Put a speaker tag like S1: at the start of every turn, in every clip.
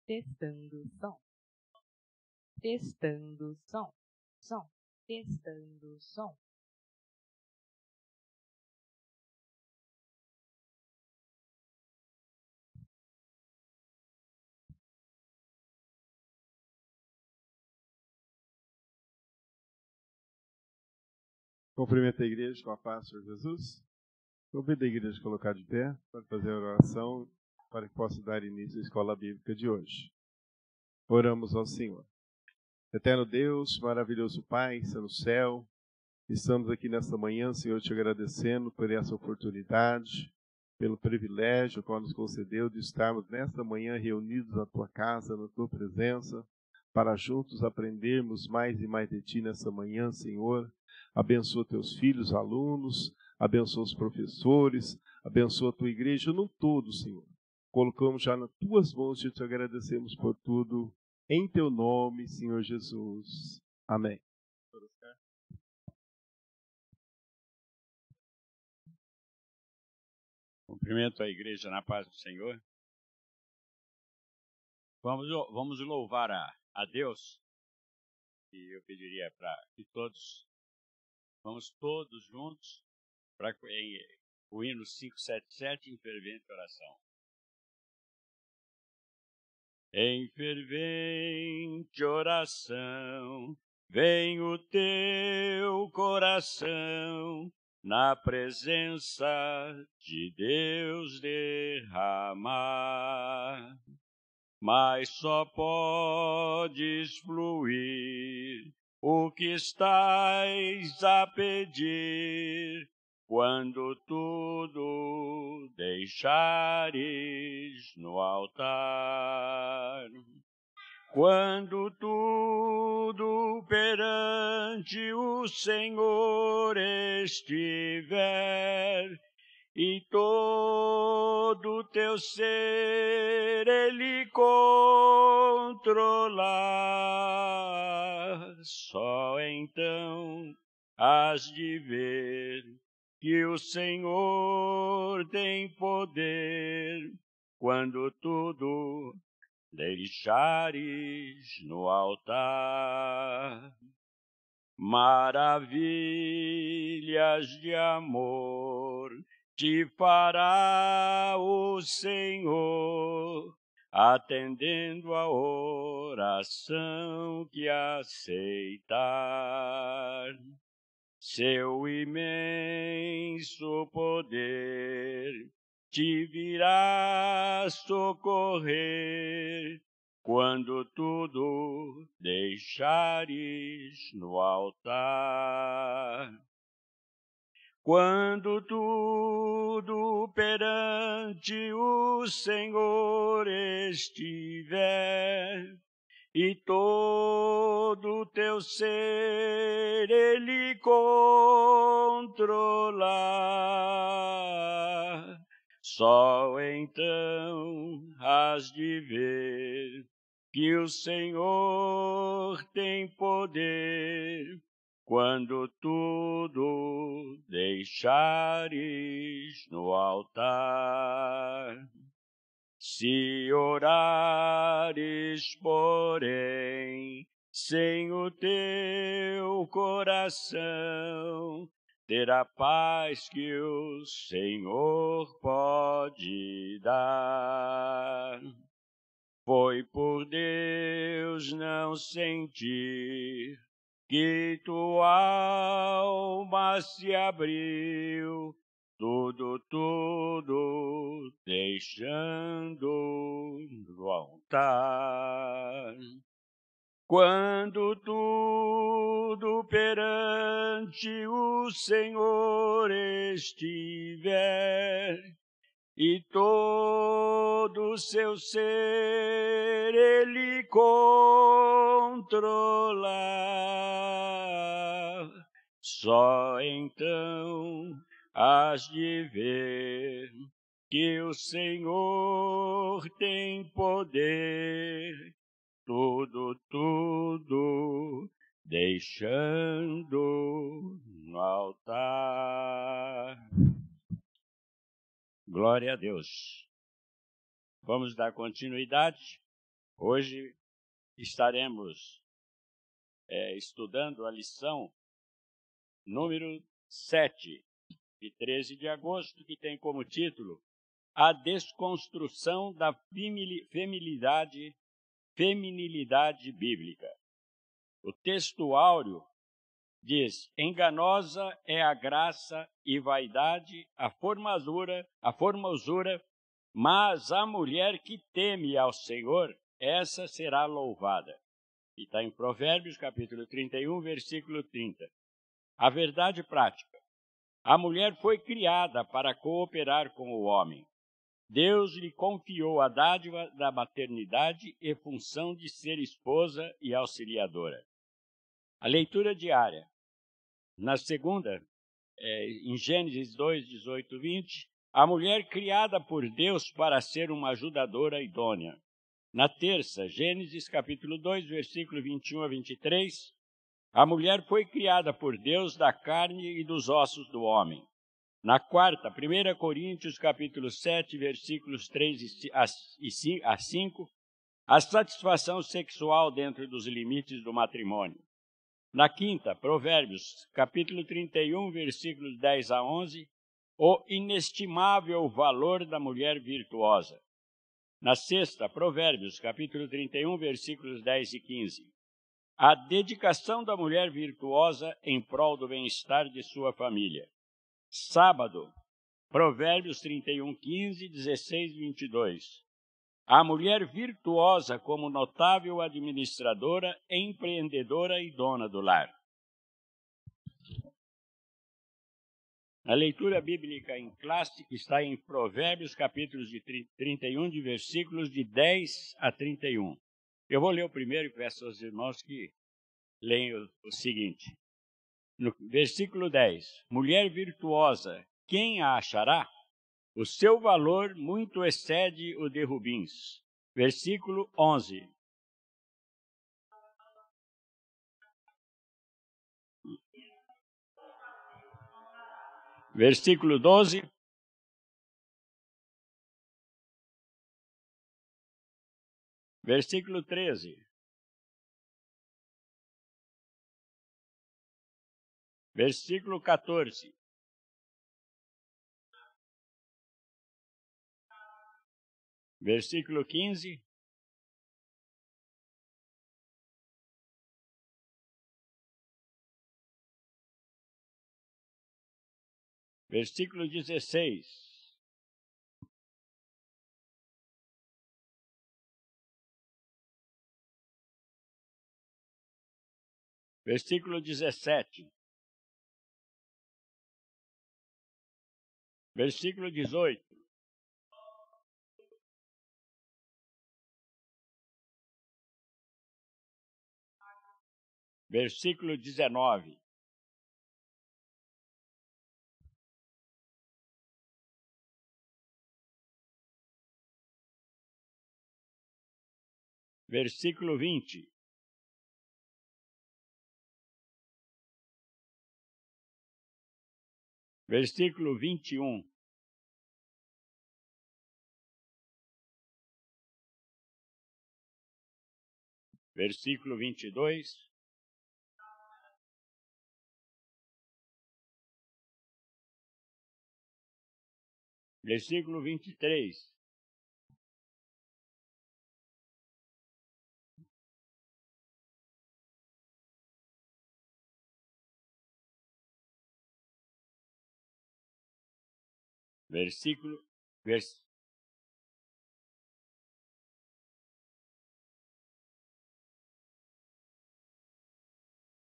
S1: Testando som. Testando som. Som. Testando som.
S2: Cumprimento a igreja com a paz do Senhor Jesus. Convido a igreja a colocar de pé para fazer a oração para que possa dar início à escola bíblica de hoje. Oramos ao Senhor. Eterno Deus, maravilhoso Pai, está no céu. Estamos aqui nesta manhã, Senhor, te agradecendo por essa oportunidade, pelo privilégio que nos concedeu de estarmos nesta manhã reunidos na tua casa, na tua presença, para juntos aprendermos mais e mais de ti nesta manhã, Senhor. Abençoa teus filhos, alunos, abençoa os professores, abençoa a tua igreja no todo, Senhor. Colocamos já nas tuas mãos e te agradecemos por tudo, em teu nome, Senhor Jesus. Amém.
S3: Cumprimento a igreja na paz do Senhor. Vamos louvar a Deus. E eu pediria para que vamos todos juntos para o hino 577 em fervente oração. Em fervente oração, vem o teu coração na presença de Deus derramar. Mas só podes fluir o que estás a pedir quando tudo deixares no altar. Quando tudo perante o Senhor estiver e todo teu ser Ele controlar, só então hás de ver que o Senhor tem poder quando tudo deixares no altar. Maravilhas de amor te fará o Senhor, atendendo a oração que aceitar. Seu imenso poder te virá socorrer quando tudo deixares no altar. Quando tudo perante o Senhor estiver e todo teu ser Ele controlar, só então hás de ver que o Senhor tem poder quando tudo deixares no altar. Se orares, porém, sem o teu coração, terá paz que o Senhor pode dar. Foi por Deus não sentir que tua alma se abriu, tudo deixando no altar. Quando tudo perante o Senhor estiver e todo seu ser Ele controlar, só então hás de ver que o Senhor tem poder, tudo deixando no altar. Glória a Deus. Vamos dar continuidade Hoje estaremos estudando a lição número 7, de 13 de agosto, que tem como título A Desconstrução da Feminilidade Bíblica. O texto áureo diz: enganosa é a graça e vaidade, a formosura, mas a mulher que teme ao Senhor, essa será louvada. E está em Provérbios, capítulo 31, versículo 30. A verdade prática. A mulher foi criada para cooperar com o homem. Deus lhe confiou a dádiva da maternidade e função de ser esposa e auxiliadora. A leitura diária. Na segunda, em Gênesis 2, 18, 20, a mulher criada por Deus para ser uma ajudadora idônea. Na terça, Gênesis capítulo 2, versículo 21 a 23, a mulher foi criada por Deus da carne e dos ossos do homem. Na quarta, 1 Coríntios capítulo 7, versículos 3 a 5, a satisfação sexual dentro dos limites do matrimônio. Na quinta, Provérbios, capítulo 31, versículos 10 a 11, o inestimável valor da mulher virtuosa. Na sexta, Provérbios, capítulo 31, versículos 10 e 15, a dedicação da mulher virtuosa em prol do bem-estar de sua família. Sábado, Provérbios 31, 15, 16 e 22. A mulher virtuosa como notável administradora, empreendedora e dona do lar. A leitura bíblica em classe está em Provérbios, capítulos de 31, de versículos de 10 a 31. Eu vou ler o primeiro e peço aos irmãos que leiam o seguinte. No versículo 10. Mulher virtuosa, quem a achará? O seu valor muito excede o de rubins. Versículo 11. Versículo 12. Versículo 13. Versículo 14. Versículo 15. Versículo 16. Versículo 17. Versículo 18. Versículo 19. Versículo 20. Versículo 21. Versículo 22. Versículo 23.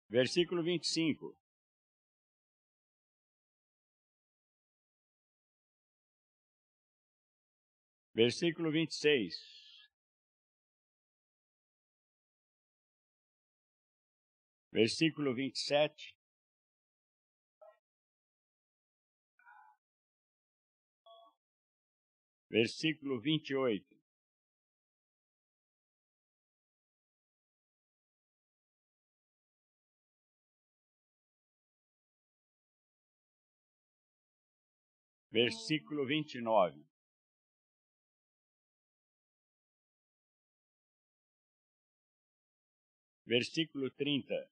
S3: Versículo 25. Versículo 26. Versículo 27. Versículo 28. Versículo 29. versículo 30.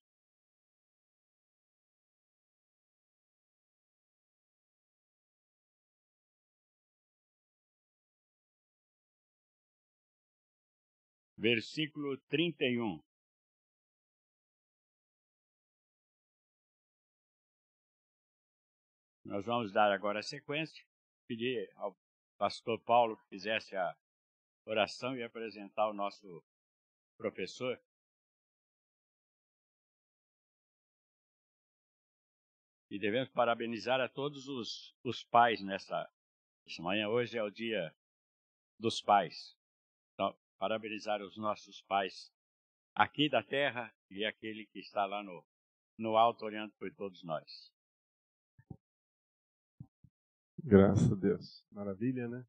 S3: Versículo 31. Nós vamos dar agora a sequência. Pedir ao pastor Paulo que fizesse a oração e apresentar o nosso professor. E devemos parabenizar a todos os pais nessa manhã. Hoje é o dia dos pais. Então, parabenizar os nossos pais aqui da terra e aquele que está lá no alto olhando por todos nós.
S2: Graças a Deus. Maravilha, né?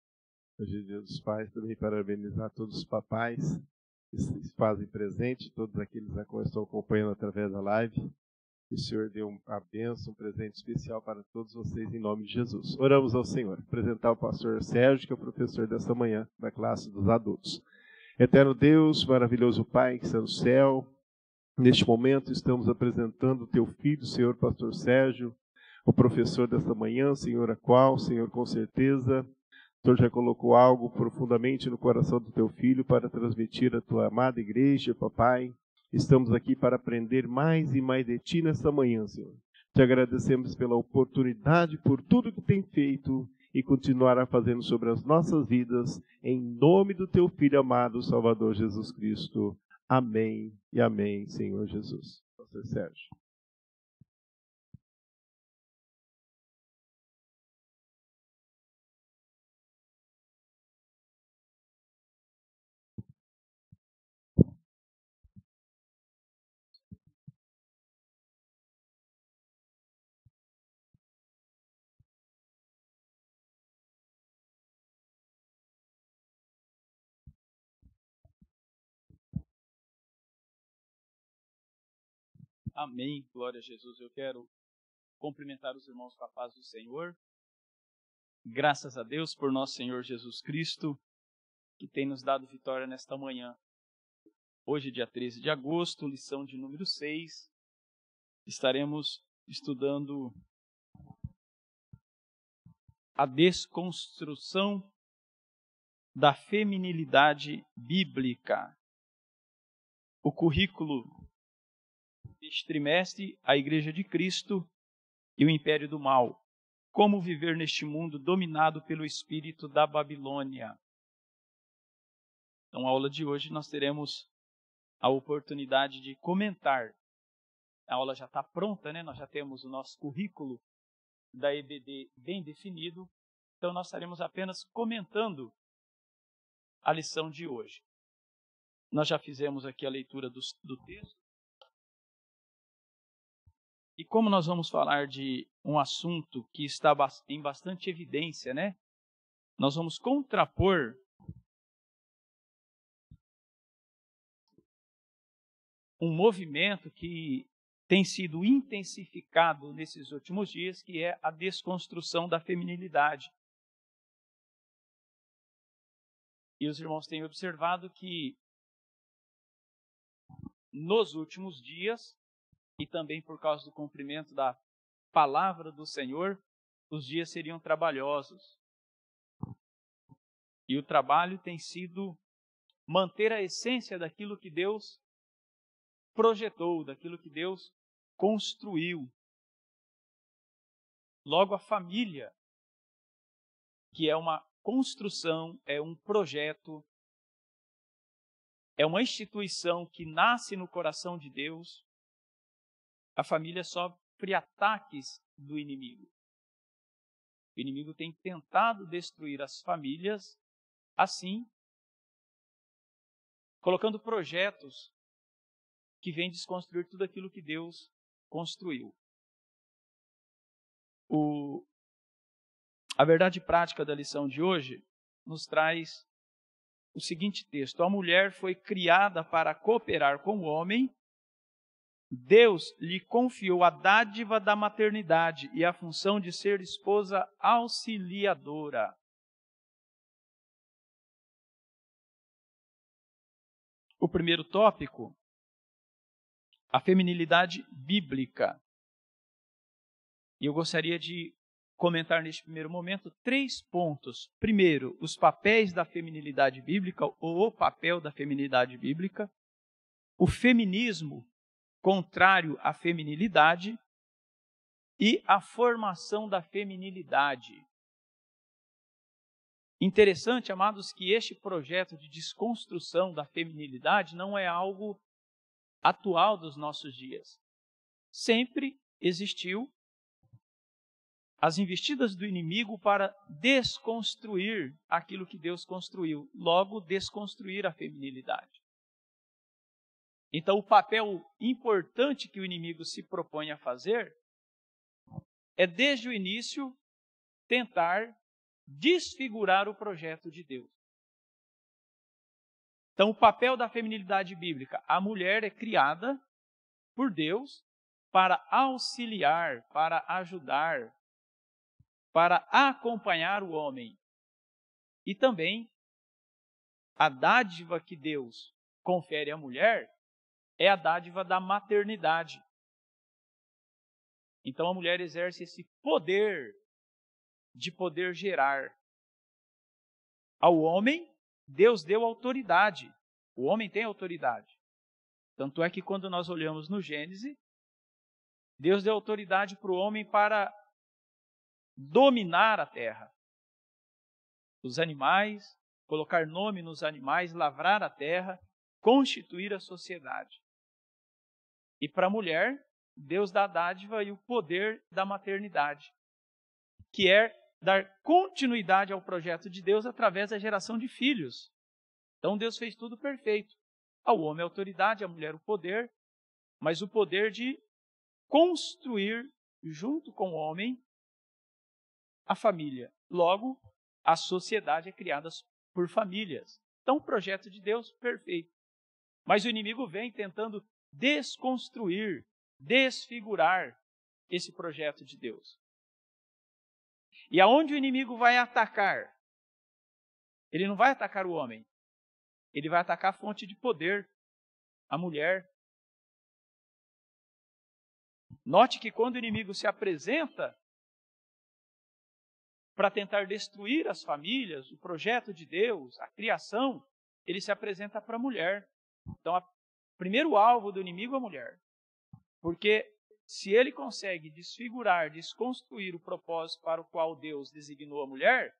S2: Hoje é dia dos pais. Também parabenizar todos os papais que se fazem presente, todos aqueles que estão acompanhando através da live. Que o Senhor dê a bênção, um presente especial para todos vocês, em nome de Jesus. Oramos ao Senhor. Apresentar o pastor Sérgio, que é o professor desta manhã, da classe dos adultos. Eterno Deus, maravilhoso Pai, que está no céu, neste momento estamos apresentando o teu filho, Senhor pastor Sérgio, o professor desta manhã, Senhor, a qual, Senhor, com certeza, o Senhor já colocou algo profundamente no coração do teu filho para transmitir à tua amada igreja, papai. Estamos aqui para aprender mais e mais de Ti nesta manhã, Senhor. Te agradecemos pela oportunidade, por tudo que tem feito e continuará fazendo sobre as nossas vidas, em nome do Teu Filho amado, Salvador Jesus Cristo. Amém e amém, Senhor Jesus. Pastor Sérgio.
S4: Amém, glória a Jesus. Eu quero cumprimentar os irmãos com a paz do Senhor. Graças a Deus por nosso Senhor Jesus Cristo, que tem nos dado vitória nesta manhã. Hoje, dia 13 de agosto, lição de número 6, estaremos estudando a desconstrução da feminilidade bíblica. O currículo deste trimestre, a Igreja de Cristo e o Império do Mal. Como viver neste mundo dominado pelo espírito da Babilônia. Então, na aula de hoje, nós teremos a oportunidade de comentar. A aula já está pronta, né? Nós já temos o nosso currículo da EBD bem definido. Então, nós estaremos apenas comentando a lição de hoje. Nós já fizemos aqui a leitura do texto. E como nós vamos falar de um assunto que está em bastante evidência, né? Nós vamos contrapor um movimento que tem sido intensificado nesses últimos dias, que é a desconstrução da feminilidade. E os irmãos têm observado que nos últimos dias, e também por causa do cumprimento da palavra do Senhor, os dias seriam trabalhosos. E o trabalho tem sido manter a essência daquilo que Deus projetou, daquilo que Deus construiu. Logo, a família, que é uma construção, é um projeto, é uma instituição que nasce no coração de Deus, a família sofre ataques do inimigo. O inimigo tem tentado destruir as famílias, assim, colocando projetos que vêm desconstruir tudo aquilo que Deus construiu. A verdade prática da lição de hoje nos traz o seguinte texto: a mulher foi criada para cooperar com o homem. Deus lhe confiou a dádiva da maternidade e a função de ser esposa auxiliadora. O primeiro tópico a feminilidade bíblica. E eu gostaria de comentar neste primeiro momento 3 pontos. Primeiro, os papéis da feminilidade bíblica, ou o papel da feminilidade bíblica. O feminismo contrário à feminilidade e a formação da feminilidade. Interessante, amados, que este projeto de desconstrução da feminilidade não é algo atual dos nossos dias. Sempre existiu as investidas do inimigo para desconstruir aquilo que Deus construiu, logo desconstruir a feminilidade. Então, o papel importante que o inimigo se propõe a fazer é, desde o início, tentar desfigurar o projeto de Deus. Então, o papel da feminilidade bíblica: a mulher é criada por Deus para auxiliar, para ajudar, para acompanhar o homem. E também, a dádiva que Deus confere à mulher é a dádiva da maternidade. Então, a mulher exerce esse poder de poder gerar. Ao homem, Deus deu autoridade. O homem tem autoridade. Tanto é que quando nós olhamos no Gênesis, Deus deu autoridade para o homem para dominar a terra. Os animais, colocar nome nos animais, lavrar a terra, constituir a sociedade. E para a mulher, Deus dá a dádiva e o poder da maternidade, que é dar continuidade ao projeto de Deus através da geração de filhos. Então Deus fez tudo perfeito. Ao homem a autoridade, à mulher o poder, mas o poder de construir junto com o homem a família. Logo, a sociedade é criada por famílias. Então o projeto de Deus perfeito. Mas o inimigo vem tentando desconstruir, desfigurar esse projeto de Deus. E aonde o inimigo vai atacar? Ele não vai atacar o homem. Ele vai atacar a fonte de poder, a mulher. Note que quando o inimigo se apresenta para tentar destruir as famílias, o projeto de Deus, a criação, ele se apresenta para a mulher. Então, o primeiro alvo do inimigo é a mulher. Porque se ele consegue desfigurar, desconstruir o propósito para o qual Deus designou a mulher,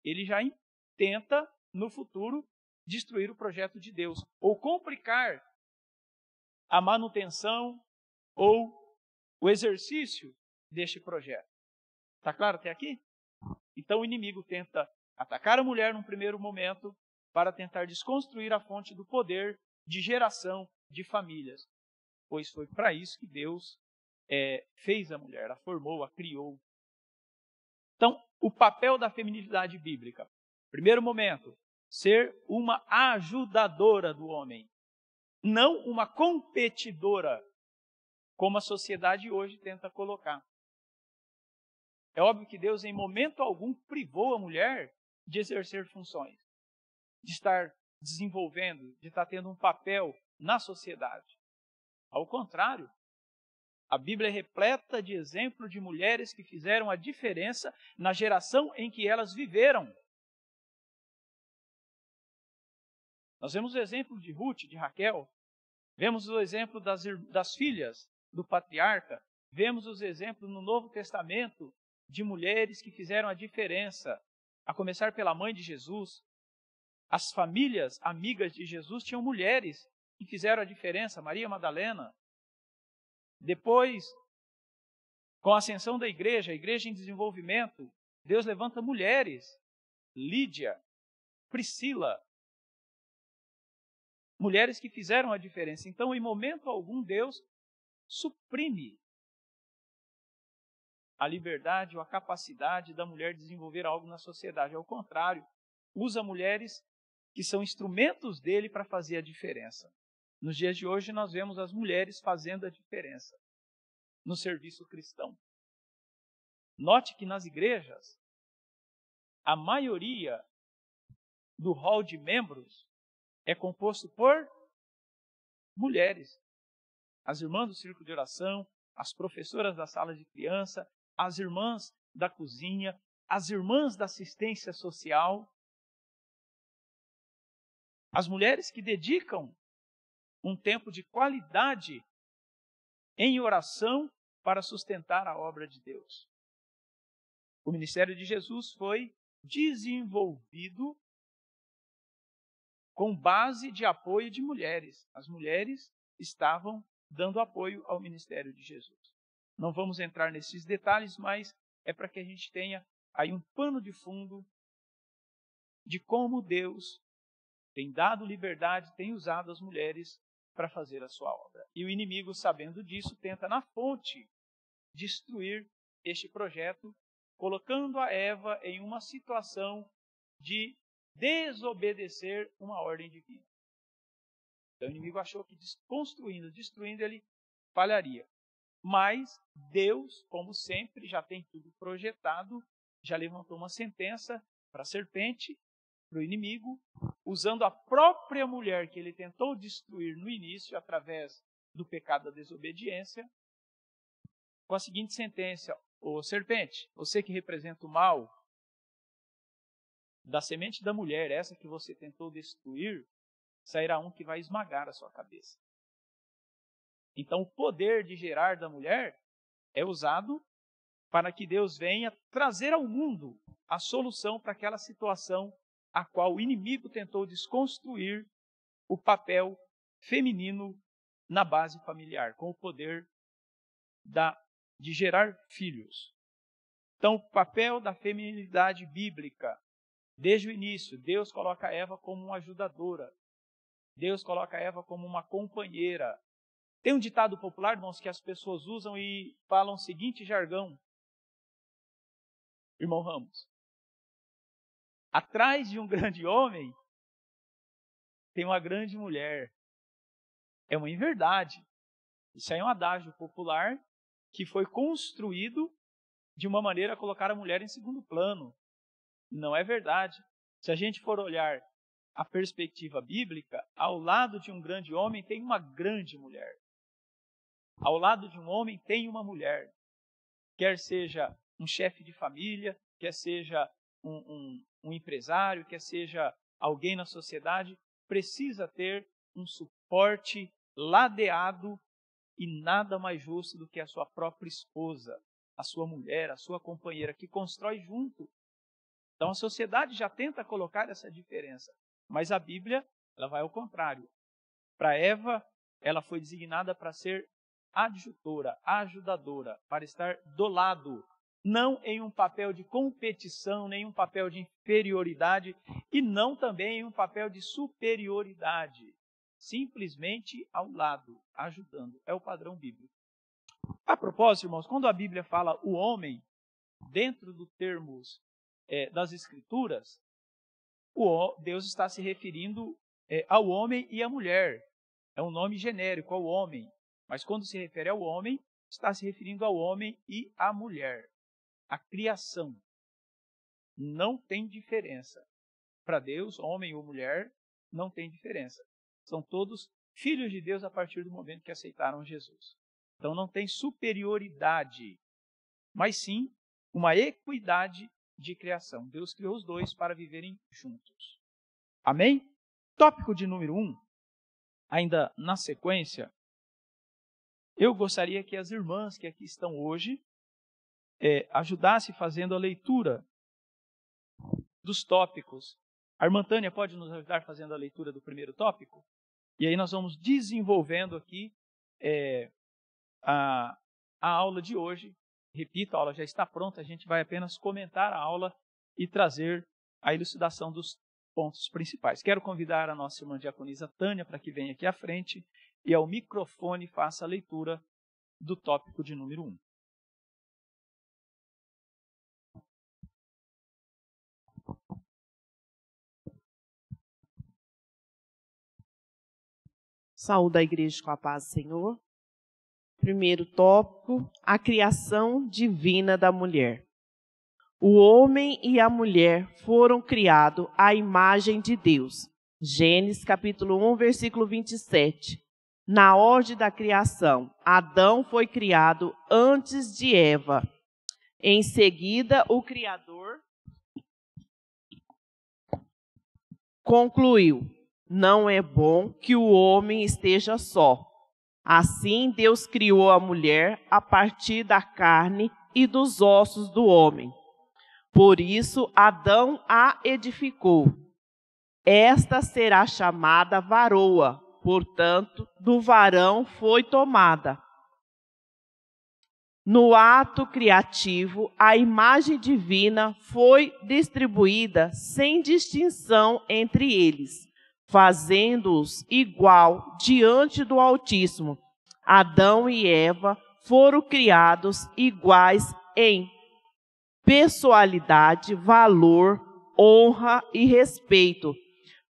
S4: ele já tenta, no futuro, destruir o projeto de Deus, ou complicar a manutenção ou o exercício deste projeto. Está claro até aqui? Então o inimigo tenta atacar a mulher num primeiro momento para tentar desconstruir a fonte do poder de geração de famílias, pois foi para isso que Deus fez a mulher, a formou, a criou. Então, o papel da feminilidade bíblica. Primeiro momento, ser uma ajudadora do homem, não uma competidora, como a sociedade hoje tenta colocar. É óbvio que Deus, em momento algum, privou a mulher de exercer funções, de estar desenvolvendo, de estar tendo um papel na sociedade. Ao contrário, a Bíblia é repleta de exemplos de mulheres que fizeram a diferença na geração em que elas viveram. Nós vemos o exemplo de Ruth, de Raquel, vemos o exemplo das filhas do patriarca, vemos os exemplos no Novo Testamento de mulheres que fizeram a diferença, a começar pela mãe de Jesus. As famílias amigas de Jesus tinham mulheres que fizeram a diferença, Maria Madalena. Depois, com a ascensão da igreja, a igreja em desenvolvimento, Deus levanta mulheres, Lídia, Priscila, mulheres que fizeram a diferença. Então, em momento algum, Deus suprime a liberdade ou a capacidade da mulher desenvolver algo na sociedade. Ao contrário, usa mulheres que são instrumentos dele para fazer a diferença. Nos dias de hoje, nós vemos as mulheres fazendo a diferença no serviço cristão. Note que nas igrejas, a maioria do hall de membros é composto por mulheres. as irmãs do círculo de oração, as professoras da sala de criança, as irmãs da cozinha, as irmãs da assistência social, as mulheres que dedicam um tempo de qualidade em oração para sustentar a obra de Deus. O ministério de Jesus foi desenvolvido com base de apoio de mulheres. As mulheres estavam dando apoio ao ministério de Jesus. Não vamos entrar nesses detalhes, mas é para que a gente tenha aí um pano de fundo de como Deus tem dado liberdade, tem usado as mulheres para fazer a sua obra. E o inimigo, sabendo disso, tenta na fonte destruir este projeto, colocando a Eva em uma situação de desobedecer uma ordem divina. Então o inimigo achou que destruindo, ele falharia. Mas Deus, como sempre, já tem tudo projetado, já levantou uma sentença para a serpente, para o inimigo, usando a própria mulher que ele tentou destruir no início, através do pecado da desobediência, com a seguinte sentença: ô serpente, você que representa o mal, da semente da mulher, essa que você tentou destruir, sairá um que vai esmagar a sua cabeça. Então o poder de gerar da mulher é usado para que Deus venha trazer ao mundo a solução para aquela situação a qual o inimigo tentou desconstruir o papel feminino na base familiar, com o poder de gerar filhos. Então, o papel da feminilidade bíblica, desde o início, Deus coloca Eva como uma ajudadora. Deus coloca Eva como uma companheira. Tem um ditado popular, irmãos, que as pessoas usam e falam o seguinte jargão. Irmão Ramos: atrás de um grande homem, tem uma grande mulher. É uma inverdade. Isso aí é um adágio popular que foi construído de uma maneira a colocar a mulher em segundo plano. Não é verdade. Se a gente for olhar a perspectiva bíblica, ao lado de um grande homem tem uma grande mulher. Ao lado de um homem tem uma mulher. Quer seja um chefe de família, quer seja um empresário, quer seja alguém na sociedade, precisa ter um suporte ladeado, e nada mais justo do que a sua própria esposa, a sua mulher, a sua companheira, que constrói junto. Então a sociedade já tenta colocar essa diferença, mas a Bíblia, ela vai ao contrário. Para Eva, ela foi designada para ser adjutora, ajudadora, para estar do lado, não em um papel de competição, nem um papel de inferioridade, e não também em um papel de superioridade. Simplesmente ao lado, ajudando. É o padrão bíblico. A propósito, irmãos, quando a Bíblia fala o homem, dentro dos termos das Escrituras, Deus está se referindo ao homem e à mulher. É um nome genérico, ao homem. Mas quando se refere ao homem, está se referindo ao homem e à mulher. A criação. Não tem diferença. Para Deus, homem ou mulher, não tem diferença. São todos filhos de Deus a partir do momento que aceitaram Jesus. Então não tem superioridade, mas sim uma equidade de criação. Deus criou os dois para viverem juntos. Amém? Tópico de número 1, ainda na sequência, eu gostaria que as irmãs que aqui estão hoje ajudassem fazendo a leitura dos tópicos. A irmã Tânia pode nos ajudar fazendo a leitura do primeiro tópico? E aí nós vamos desenvolvendo aqui a aula de hoje. Repito, a aula já está pronta, a gente vai apenas comentar a aula e trazer a elucidação dos pontos principais. Quero convidar a nossa irmã diaconisa Tânia para que venha aqui à frente e ao microfone faça a leitura do tópico de número 1.
S5: Saúde a igreja com a paz do Senhor. Primeiro tópico, a criação divina da mulher. O homem e a mulher foram criados à imagem de Deus. Gênesis capítulo 1, versículo 27. Na ordem da criação, Adão foi criado antes de Eva. Em seguida, o Criador concluiu: não é bom que o homem esteja só. Assim, Deus criou a mulher a partir da carne e dos ossos do homem. Por isso, Adão a edificou. Esta será chamada varoa, portanto, do varão foi tomada. No ato criativo, a imagem divina foi distribuída sem distinção entre eles, fazendo-os igual diante do Altíssimo. Adão e Eva foram criados iguais em pessoalidade, valor, honra e respeito.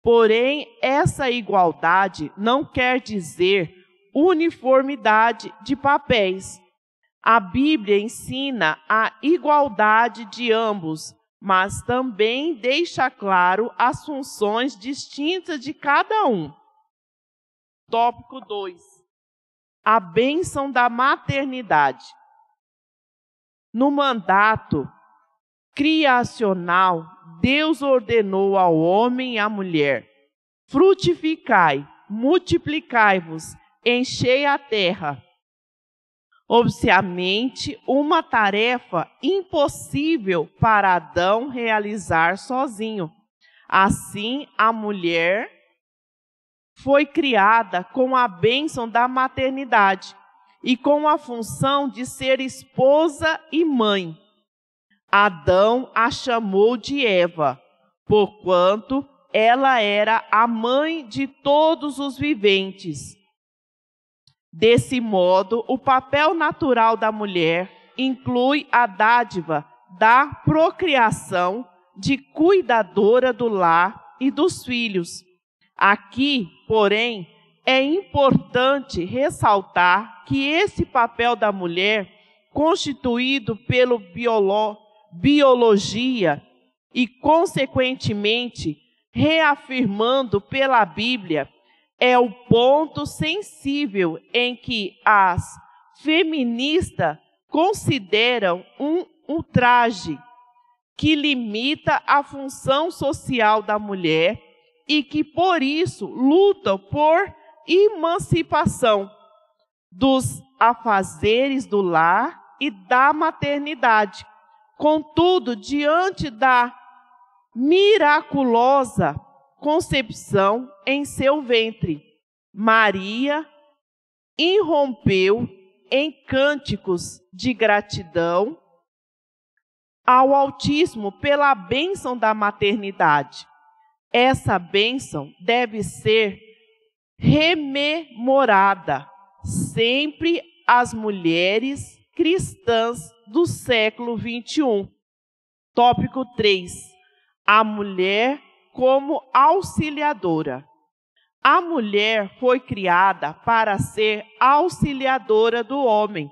S5: Porém, essa igualdade não quer dizer uniformidade de papéis. A Bíblia ensina a igualdade de ambos, mas também deixa claro as funções distintas de cada um. Tópico 2. A bênção da maternidade. No mandato criacional, Deus ordenou ao homem e à mulher: frutificai, multiplicai-vos, enchei a terra. Obviamente, uma tarefa impossível para Adão realizar sozinho. Assim, a mulher foi criada com a bênção da maternidade e com a função de ser esposa e mãe. Adão a chamou de Eva, porquanto ela era a mãe de todos os viventes. Desse modo, o papel natural da mulher inclui a dádiva da procriação, de cuidadora do lar e dos filhos. Aqui, porém, é importante ressaltar que esse papel da mulher, constituído pela biologia e, consequentemente, reafirmando pela Bíblia, é o ponto sensível em que as feministas consideram um ultraje que limita a função social da mulher e que, por isso, lutam por emancipação dos afazeres do lar e da maternidade. Contudo, diante da miraculosa concepção em seu ventre, Maria irrompeu em cânticos de gratidão ao Altíssimo pela bênção da maternidade. Essa bênção deve ser rememorada sempre às mulheres cristãs do século XXI. Tópico 3. A mulher como auxiliadora. A mulher foi criada para ser auxiliadora do homem.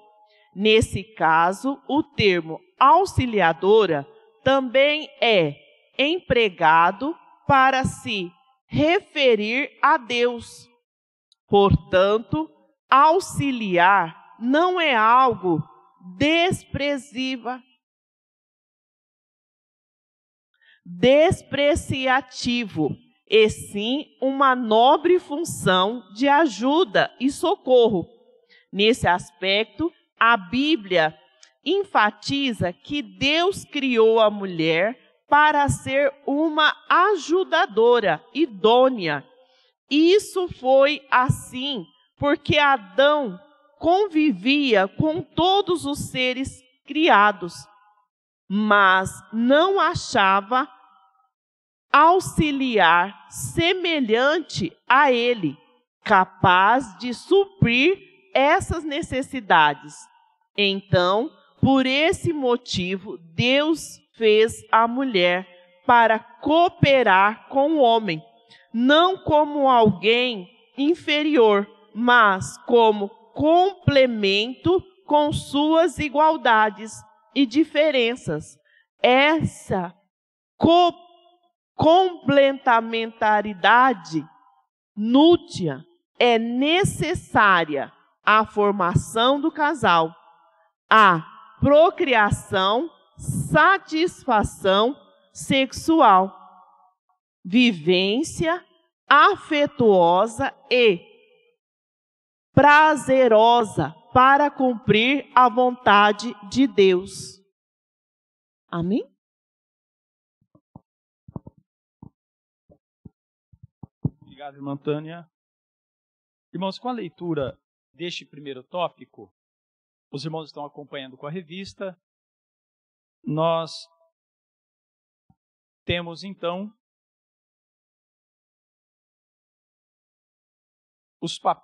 S5: Nesse caso, o termo auxiliadora também é empregado para se referir a Deus. Portanto, auxiliar não é algo despreciativo, e sim uma nobre função de ajuda e socorro. Nesse aspecto, a Bíblia enfatiza que Deus criou a mulher para ser uma ajudadora idônea. Isso foi assim porque Adão convivia com todos os seres criados, mas não achava auxiliar semelhante a ele, capaz de suprir essas necessidades. Então, por esse motivo, Deus fez a mulher para cooperar com o homem, não como alguém inferior, mas como complemento com suas igualdades e diferenças. Essa complementaridade nútea é necessária a formação do casal, a procriação, satisfação sexual, vivência afetuosa e prazerosa para cumprir a vontade de Deus. Amém?
S4: Obrigado, irmã Tânia. Irmãos, com a leitura deste primeiro tópico, os irmãos estão acompanhando com a revista. Nós temos, então,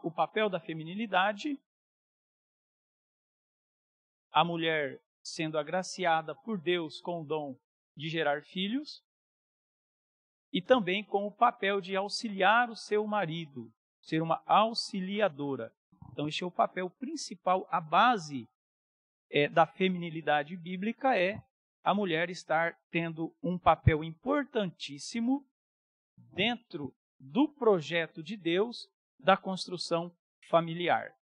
S4: o papel da feminilidade, a mulher sendo agraciada por Deus com o dom de gerar filhos, e também com o papel de auxiliar o seu marido, ser uma auxiliadora. Então, este é o papel principal, a base da feminilidade bíblica é a mulher estar tendo um papel importantíssimo dentro do projeto de Deus da construção familiar.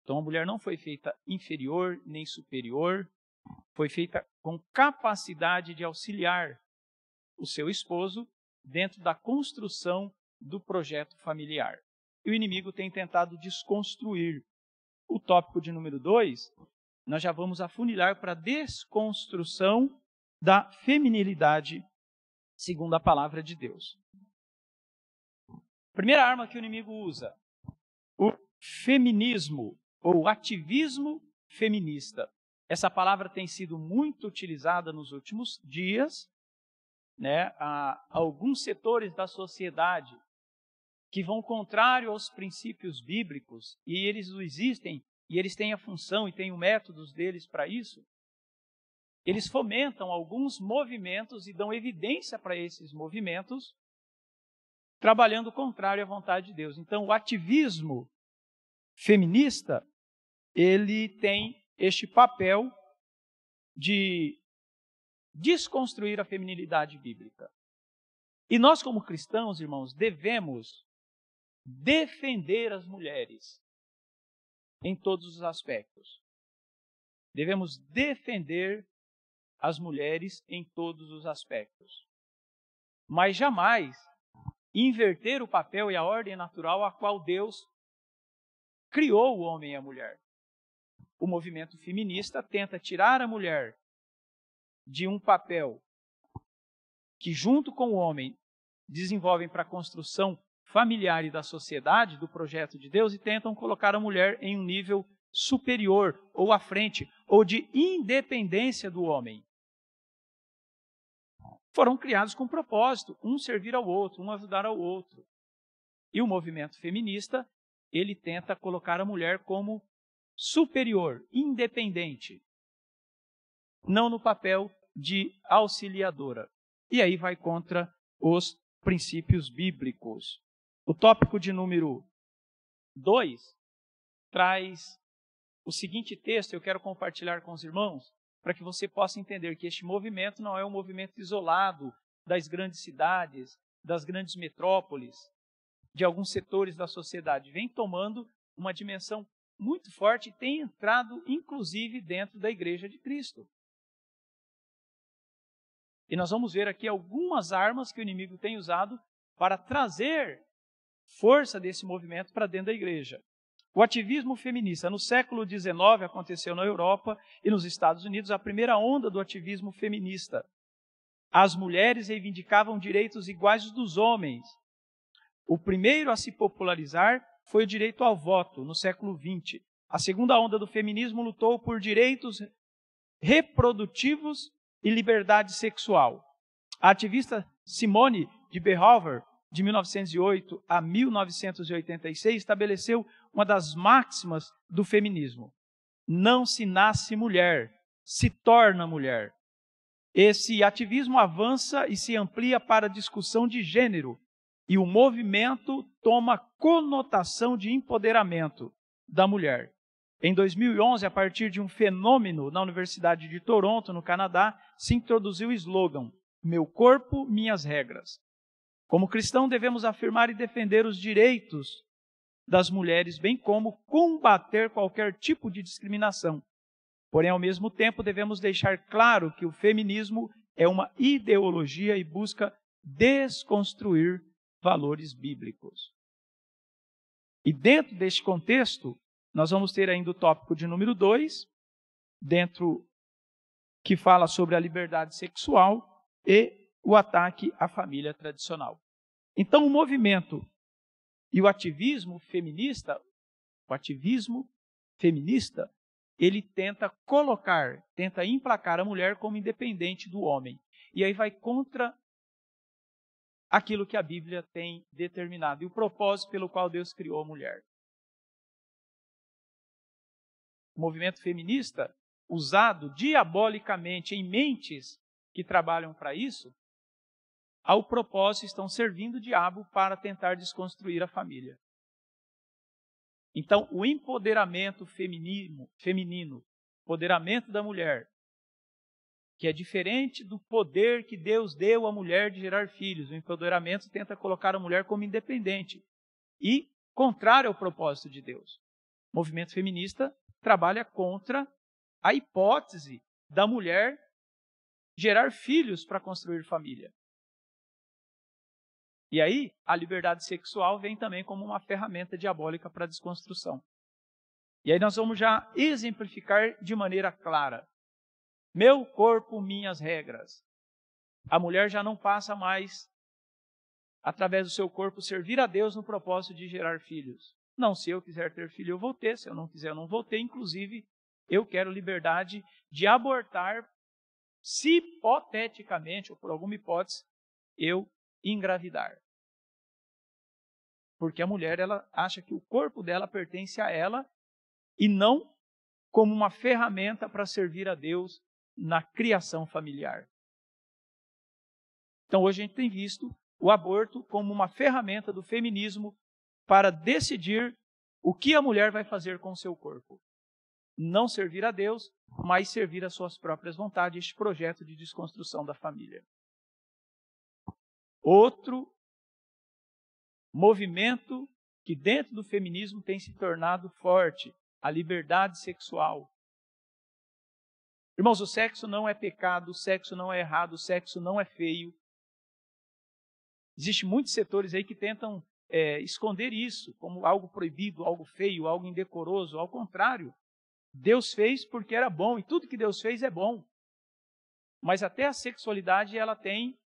S4: Então, a mulher não foi feita inferior nem superior, foi feita com capacidade de auxiliar o seu esposo dentro da construção do projeto familiar. E o inimigo tem tentado desconstruir. O tópico de número 2, nós já vamos afunilar para a desconstrução da feminilidade segundo a palavra de Deus. Primeira arma que o inimigo usa, o feminismo ou ativismo feminista. Essa palavra tem sido muito utilizada nos últimos dias, né? Há alguns setores da sociedade que vão contrário aos princípios bíblicos, e eles existem, e eles têm a função e têm os métodos deles para isso. Eles fomentam alguns movimentos e dão evidência para esses movimentos, trabalhando contrário à vontade de Deus. Então, o ativismo feminista, ele tem este papel de desconstruir a feminilidade bíblica. E nós, como cristãos, irmãos, devemos defender as mulheres em todos os aspectos. Devemos defender as mulheres em todos os aspectos. Mas jamais inverter o papel e a ordem natural a qual Deus criou o homem e a mulher. O movimento feminista tenta tirar a mulher de um papel que, junto com o homem, desenvolvem para a construção familiar e da sociedade, do projeto de Deus, e tentam colocar a mulher em um nível superior, ou à frente, ou de independência do homem. Foram criados com propósito, um servir ao outro, um ajudar ao outro. E o movimento feminista, ele tenta colocar a mulher como superior, independente, não no papel de auxiliadora. E aí vai contra os princípios bíblicos. O tópico de número 2 traz o seguinte texto, eu quero compartilhar com os irmãos, para que você possa entender que este movimento não é um movimento isolado das grandes cidades, das grandes metrópoles, de alguns setores da sociedade. Vem tomando uma dimensão muito forte e tem entrado, inclusive, dentro da Igreja de Cristo. E nós vamos ver aqui algumas armas que o inimigo tem usado para trazer força desse movimento para dentro da igreja. O ativismo feminista. No século XIX aconteceu na Europa e nos Estados Unidos a primeira onda do ativismo feminista. As mulheres reivindicavam direitos iguais dos homens. O primeiro a se popularizar foi o direito ao voto, no século XX. A segunda onda do feminismo lutou por direitos reprodutivos e liberdade sexual. A ativista Simone de Beauvoir, de 1908 a 1986, estabeleceu uma das máximas do feminismo. Não se nasce mulher, se torna mulher. Esse ativismo avança e se amplia para a discussão de gênero, e o movimento toma conotação de empoderamento da mulher. Em 2011, a partir de um fenômeno na Universidade de Toronto, no Canadá, se introduziu o slogan: "Meu corpo, minhas regras". Como cristão, devemos afirmar e defender os direitos das mulheres, bem como combater qualquer tipo de discriminação. Porém, ao mesmo tempo, devemos deixar claro que o feminismo é uma ideologia e busca desconstruir valores bíblicos. E dentro deste contexto, nós vamos ter ainda o tópico de número 2, que fala sobre a liberdade sexual e o ataque à família tradicional. Então, o movimento e o ativismo feminista, ele tenta emplacar a mulher como independente do homem. E aí vai contra aquilo que a Bíblia tem determinado e o propósito pelo qual Deus criou a mulher. O movimento feminista, usado diabolicamente em mentes que trabalham para isso, ao propósito estão servindo o diabo para tentar desconstruir a família. Então, o empoderamento feminino, empoderamento da mulher, que é diferente do poder que Deus deu à mulher de gerar filhos. O empoderamento tenta colocar a mulher como independente e contrário ao propósito de Deus. O movimento feminista trabalha contra a hipótese da mulher gerar filhos para construir família. E aí, a liberdade sexual vem também como uma ferramenta diabólica para a desconstrução. E aí nós vamos já exemplificar de maneira clara. Meu corpo, minhas regras. A mulher já não passa mais, através do seu corpo, servir a Deus no propósito de gerar filhos. Não, se eu quiser ter filho, eu vou ter. Se eu não quiser, eu não vou ter. Inclusive, eu quero liberdade de abortar, se hipoteticamente, ou por alguma hipótese, eu engravidar. Porque a mulher, ela acha que o corpo dela pertence a ela e não como uma ferramenta para servir a Deus na criação familiar. Então, hoje a gente tem visto o aborto como uma ferramenta do feminismo para decidir o que a mulher vai fazer com o seu corpo. Não servir a Deus, mas servir às suas próprias vontades, este projeto de desconstrução da família. Outro movimento que dentro do feminismo tem se tornado forte, a liberdade sexual. Irmãos, o sexo não é pecado, o sexo não é errado, o sexo não é feio. Existem muitos setores aí que tentam esconder isso como algo proibido, algo feio, algo indecoroso. Ao contrário, Deus fez porque era bom e tudo que Deus fez é bom. Mas até a sexualidade ela tem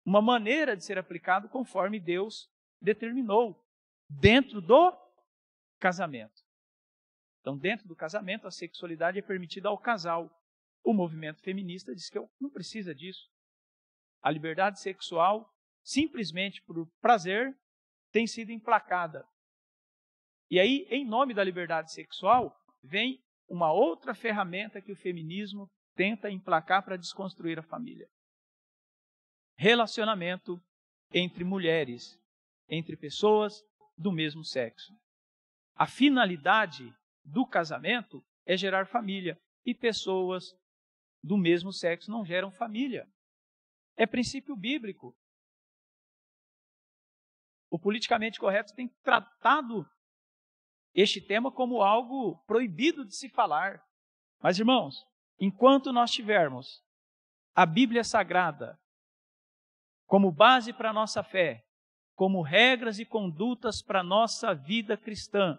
S4: uma maneira de ser aplicado conforme Deus determinou dentro do casamento. Então, dentro do casamento, a sexualidade é permitida ao casal. O movimento feminista diz que não precisa disso. A liberdade sexual, simplesmente por prazer, tem sido emplacada. E aí, em nome da liberdade sexual, vem uma outra ferramenta que o feminismo tenta emplacar para desconstruir a família. Relacionamento entre mulheres, entre pessoas do mesmo sexo. A finalidade do casamento é gerar família e pessoas do mesmo sexo não geram família. É princípio bíblico. O politicamente correto tem tratado este tema como algo proibido de se falar. Mas, irmãos, enquanto nós tivermos a Bíblia Sagrada como base para a nossa fé, como regras e condutas para a nossa vida cristã,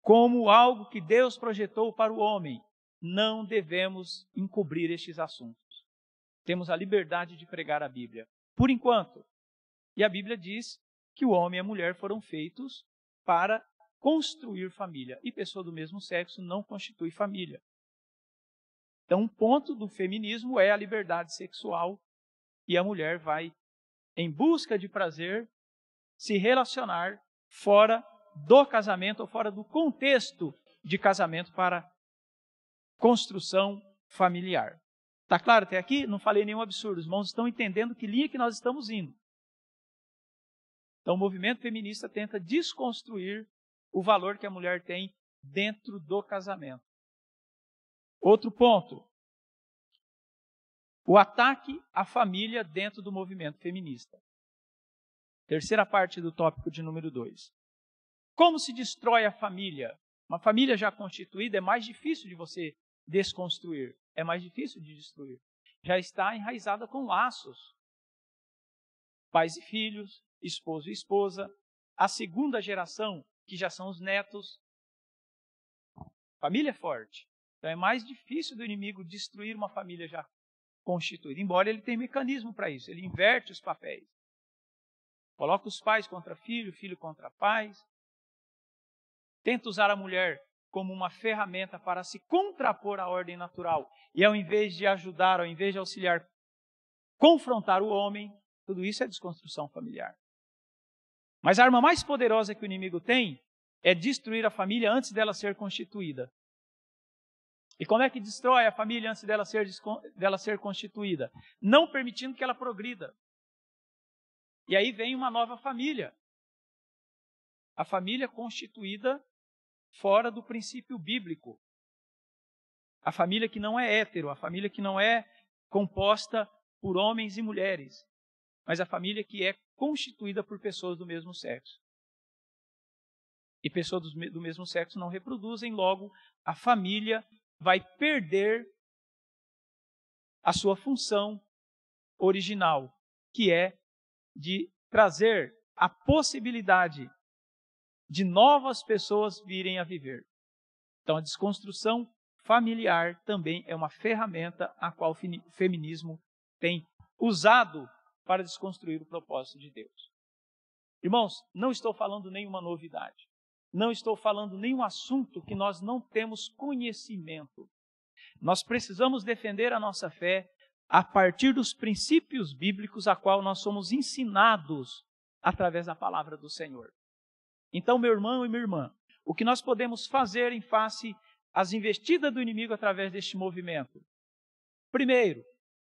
S4: como algo que Deus projetou para o homem, não devemos encobrir estes assuntos. Temos a liberdade de pregar a Bíblia, por enquanto. E a Bíblia diz que o homem e a mulher foram feitos para construir família, e pessoa do mesmo sexo não constitui família. Então, um ponto do feminismo é a liberdade sexual, e a mulher vai, em busca de prazer, se relacionar fora do casamento ou fora do contexto de casamento para construção familiar. Está claro até aqui? Não falei nenhum absurdo. Os irmãos estão entendendo que linha que nós estamos indo. Então, o movimento feminista tenta desconstruir o valor que a mulher tem dentro do casamento. Outro ponto. O ataque à família dentro do movimento feminista. Terceira parte do tópico de número 2. Como se destrói a família? Uma família já constituída é mais difícil de você desconstruir, é mais difícil de destruir. Já está enraizada com laços. Pais e filhos, esposo e esposa, a segunda geração, que já são os netos. Família é forte. Então é mais difícil do inimigo destruir uma família já constituída, embora ele tenha mecanismo para isso, ele inverte os papéis. Coloca os pais contra filho, filho contra pais. Tenta usar a mulher como uma ferramenta para se contrapor à ordem natural. E ao invés de ajudar, ao invés de auxiliar, confrontar o homem, tudo isso é desconstrução familiar. Mas a arma mais poderosa que o inimigo tem é destruir a família antes dela ser constituída. E como é que destrói a família antes dela ser constituída? Não permitindo que ela progrida. E aí vem uma nova família. A família constituída fora do princípio bíblico. A família que não é hétero, a família que não é composta por homens e mulheres, mas a família que é constituída por pessoas do mesmo sexo. E pessoas do mesmo sexo não reproduzem, logo a família vai perder a sua função original, que é de trazer a possibilidade de novas pessoas virem a viver. Então, a desconstrução familiar também é uma ferramenta a qual o feminismo tem usado para desconstruir o propósito de Deus. Irmãos, não estou falando nenhuma novidade. Não estou falando nenhum assunto que nós não temos conhecimento. Nós precisamos defender a nossa fé a partir dos princípios bíblicos a qual nós somos ensinados através da palavra do Senhor. Então, meu irmão e minha irmã, o que nós podemos fazer em face às investidas do inimigo através deste movimento? Primeiro,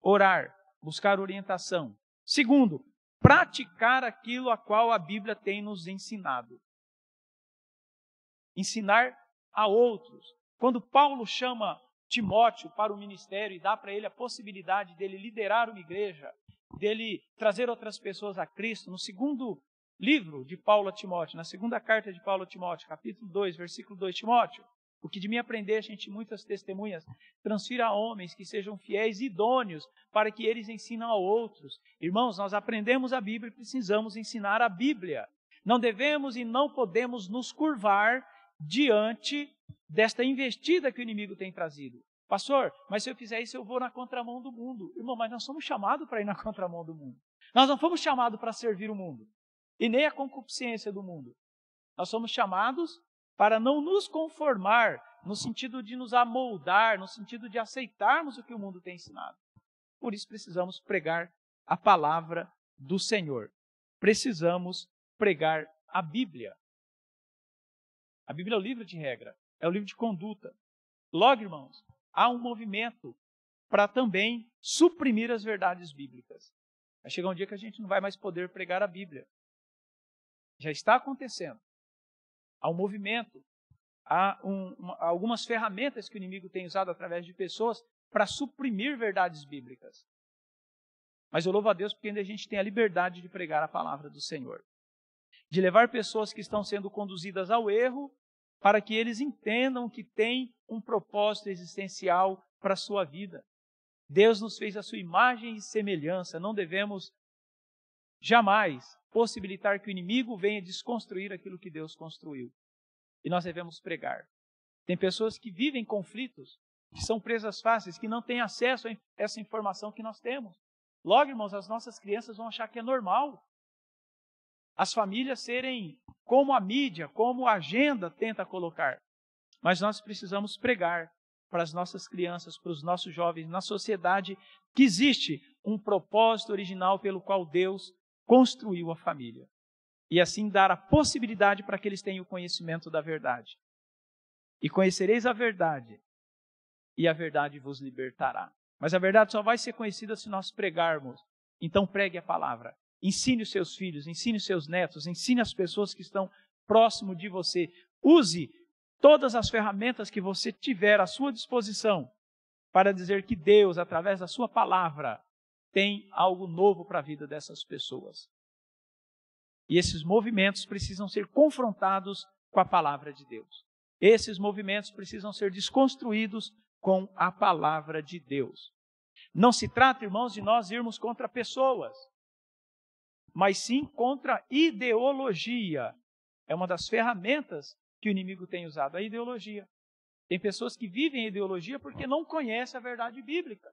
S4: orar, buscar orientação. Segundo, praticar aquilo a qual a Bíblia tem nos ensinado. Ensinar a outros. Quando Paulo chama Timóteo para o ministério e dá para ele a possibilidade dele liderar uma igreja, dele trazer outras pessoas a Cristo, no segundo livro de Paulo a Timóteo, na segunda carta de Paulo a Timóteo, capítulo 2, versículo 2, Timóteo, o que de mim aprender, gente, muitas testemunhas, transfira a homens que sejam fiéis e idôneos, para que eles ensinem a outros. Irmãos, nós aprendemos a Bíblia e precisamos ensinar a Bíblia. Não devemos e não podemos nos curvar diante desta investida que o inimigo tem trazido. Pastor, mas se eu fizer isso, eu vou na contramão do mundo. Irmão, mas nós somos chamados para ir na contramão do mundo. Nós não fomos chamados para servir o mundo, e nem a concupiscência do mundo. Nós somos chamados para não nos conformar, no sentido de nos amoldar, no sentido de aceitarmos o que o mundo tem ensinado. Por isso precisamos pregar a palavra do Senhor. Precisamos pregar a Bíblia. A Bíblia é o livro de regra, é o livro de conduta. Logo, irmãos, há um movimento para também suprimir as verdades bíblicas. Vai chegar um dia que a gente não vai mais poder pregar a Bíblia. Já está acontecendo. Há um movimento, há algumas ferramentas que o inimigo tem usado através de pessoas para suprimir verdades bíblicas. Mas eu louvo a Deus porque ainda a gente tem a liberdade de pregar a palavra do Senhor. De levar pessoas que estão sendo conduzidas ao erro para que eles entendam que tem um propósito existencial para a sua vida. Deus nos fez a sua imagem e semelhança. Não devemos jamais possibilitar que o inimigo venha desconstruir aquilo que Deus construiu. E nós devemos pregar. Tem pessoas que vivem conflitos, que são presas fáceis, que não têm acesso a essa informação que nós temos. Logo, irmãos, as nossas crianças vão achar que é normal as famílias serem como a mídia, como a agenda tenta colocar. Mas nós precisamos pregar para as nossas crianças, para os nossos jovens, na sociedade, que existe um propósito original pelo qual Deus construiu a família. E assim dar a possibilidade para que eles tenham o conhecimento da verdade. E conhecereis a verdade, e a verdade vos libertará. Mas a verdade só vai ser conhecida se nós pregarmos. Então pregue a palavra. Ensine os seus filhos, ensine os seus netos, ensine as pessoas que estão próximo de você. Use todas as ferramentas que você tiver à sua disposição para dizer que Deus, através da sua palavra, tem algo novo para a vida dessas pessoas. E esses movimentos precisam ser confrontados com a palavra de Deus. Esses movimentos precisam ser desconstruídos com a palavra de Deus. Não se trata, irmãos, de nós irmos contra pessoas, mas sim contra ideologia. É uma das ferramentas que o inimigo tem usado, a ideologia. Tem pessoas que vivem a ideologia porque não conhecem a verdade bíblica.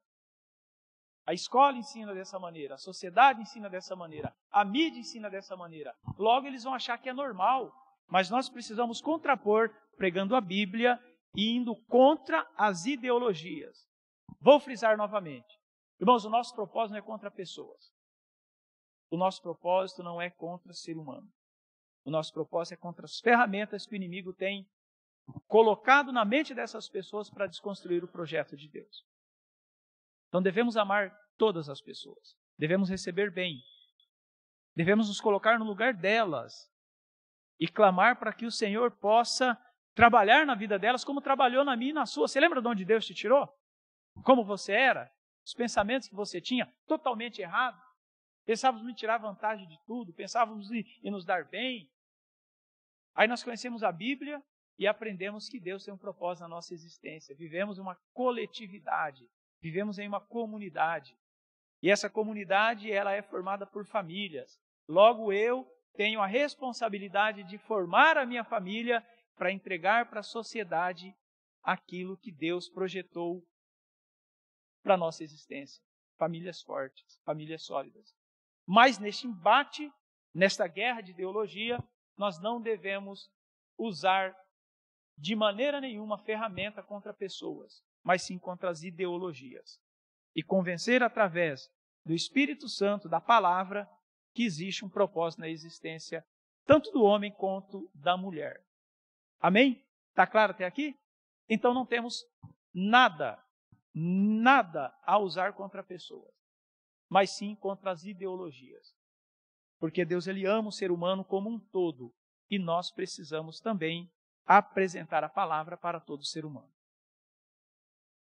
S4: A escola ensina dessa maneira, a sociedade ensina dessa maneira, a mídia ensina dessa maneira. Logo eles vão achar que é normal, mas nós precisamos contrapor pregando a Bíblia e indo contra as ideologias. Vou frisar novamente. Irmãos, o nosso propósito não é contra pessoas. O nosso propósito não é contra o ser humano. O nosso propósito é contra as ferramentas que o inimigo tem colocado na mente dessas pessoas para desconstruir o projeto de Deus. Então devemos amar todas as pessoas. Devemos receber bem. Devemos nos colocar no lugar delas e clamar para que o Senhor possa trabalhar na vida delas como trabalhou na minha e na sua. Você lembra de onde Deus te tirou? Como você era? Os pensamentos que você tinha totalmente errados? Pensávamos em tirar vantagem de tudo, pensávamos em nos dar bem. Aí nós conhecemos a Bíblia e aprendemos que Deus tem um propósito na nossa existência. Vivemos uma coletividade, vivemos em uma comunidade. E essa comunidade, ela é formada por famílias. Logo eu tenho a responsabilidade de formar a minha família para entregar para a sociedade aquilo que Deus projetou para a nossa existência. Famílias fortes, famílias sólidas. Mas neste embate, nesta guerra de ideologia, nós não devemos usar de maneira nenhuma ferramenta contra pessoas, mas sim contra as ideologias. E convencer através do Espírito Santo, da palavra, que existe um propósito na existência, tanto do homem quanto da mulher. Amém? Está claro até aqui? Então não temos nada a usar contra pessoas, mas sim contra as ideologias. Porque Deus ele ama o ser humano como um todo, e nós precisamos também apresentar a palavra para todo ser humano.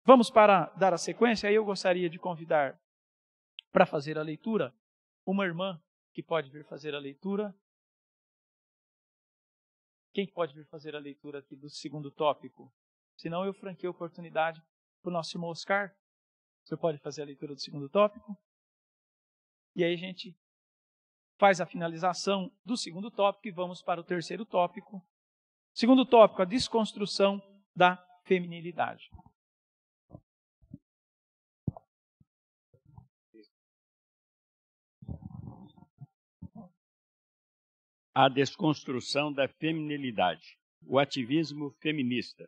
S4: Vamos para dar a sequência, aí eu gostaria de convidar para fazer a leitura uma irmã que pode vir fazer a leitura. Quem pode vir fazer a leitura aqui do segundo tópico? Senão eu franqueio a oportunidade para o nosso irmão Oscar. Você pode fazer a leitura do segundo tópico? E aí a gente faz a finalização do segundo tópico e vamos para o terceiro tópico. Segundo tópico, a desconstrução da feminilidade.
S3: A desconstrução da feminilidade, o ativismo feminista.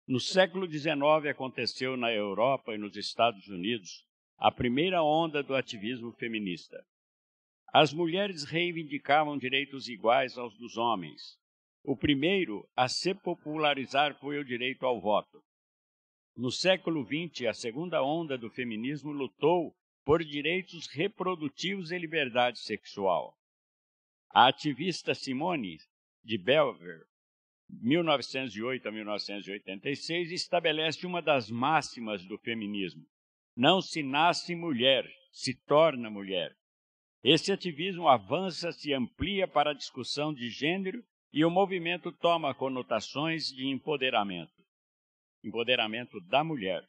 S3: No século XIX aconteceu na Europa e nos Estados Unidos a primeira onda do ativismo feminista. As mulheres reivindicavam direitos iguais aos dos homens. O primeiro a se popularizar foi o direito ao voto. No século XX, a segunda onda do feminismo lutou por direitos reprodutivos e liberdade sexual. A ativista Simone de Beauvoir, 1908 a 1986, estabelece uma das máximas do feminismo: não se nasce mulher, se torna mulher. Esse ativismo avança, se amplia para a discussão de gênero e o movimento toma conotações de empoderamento da mulher.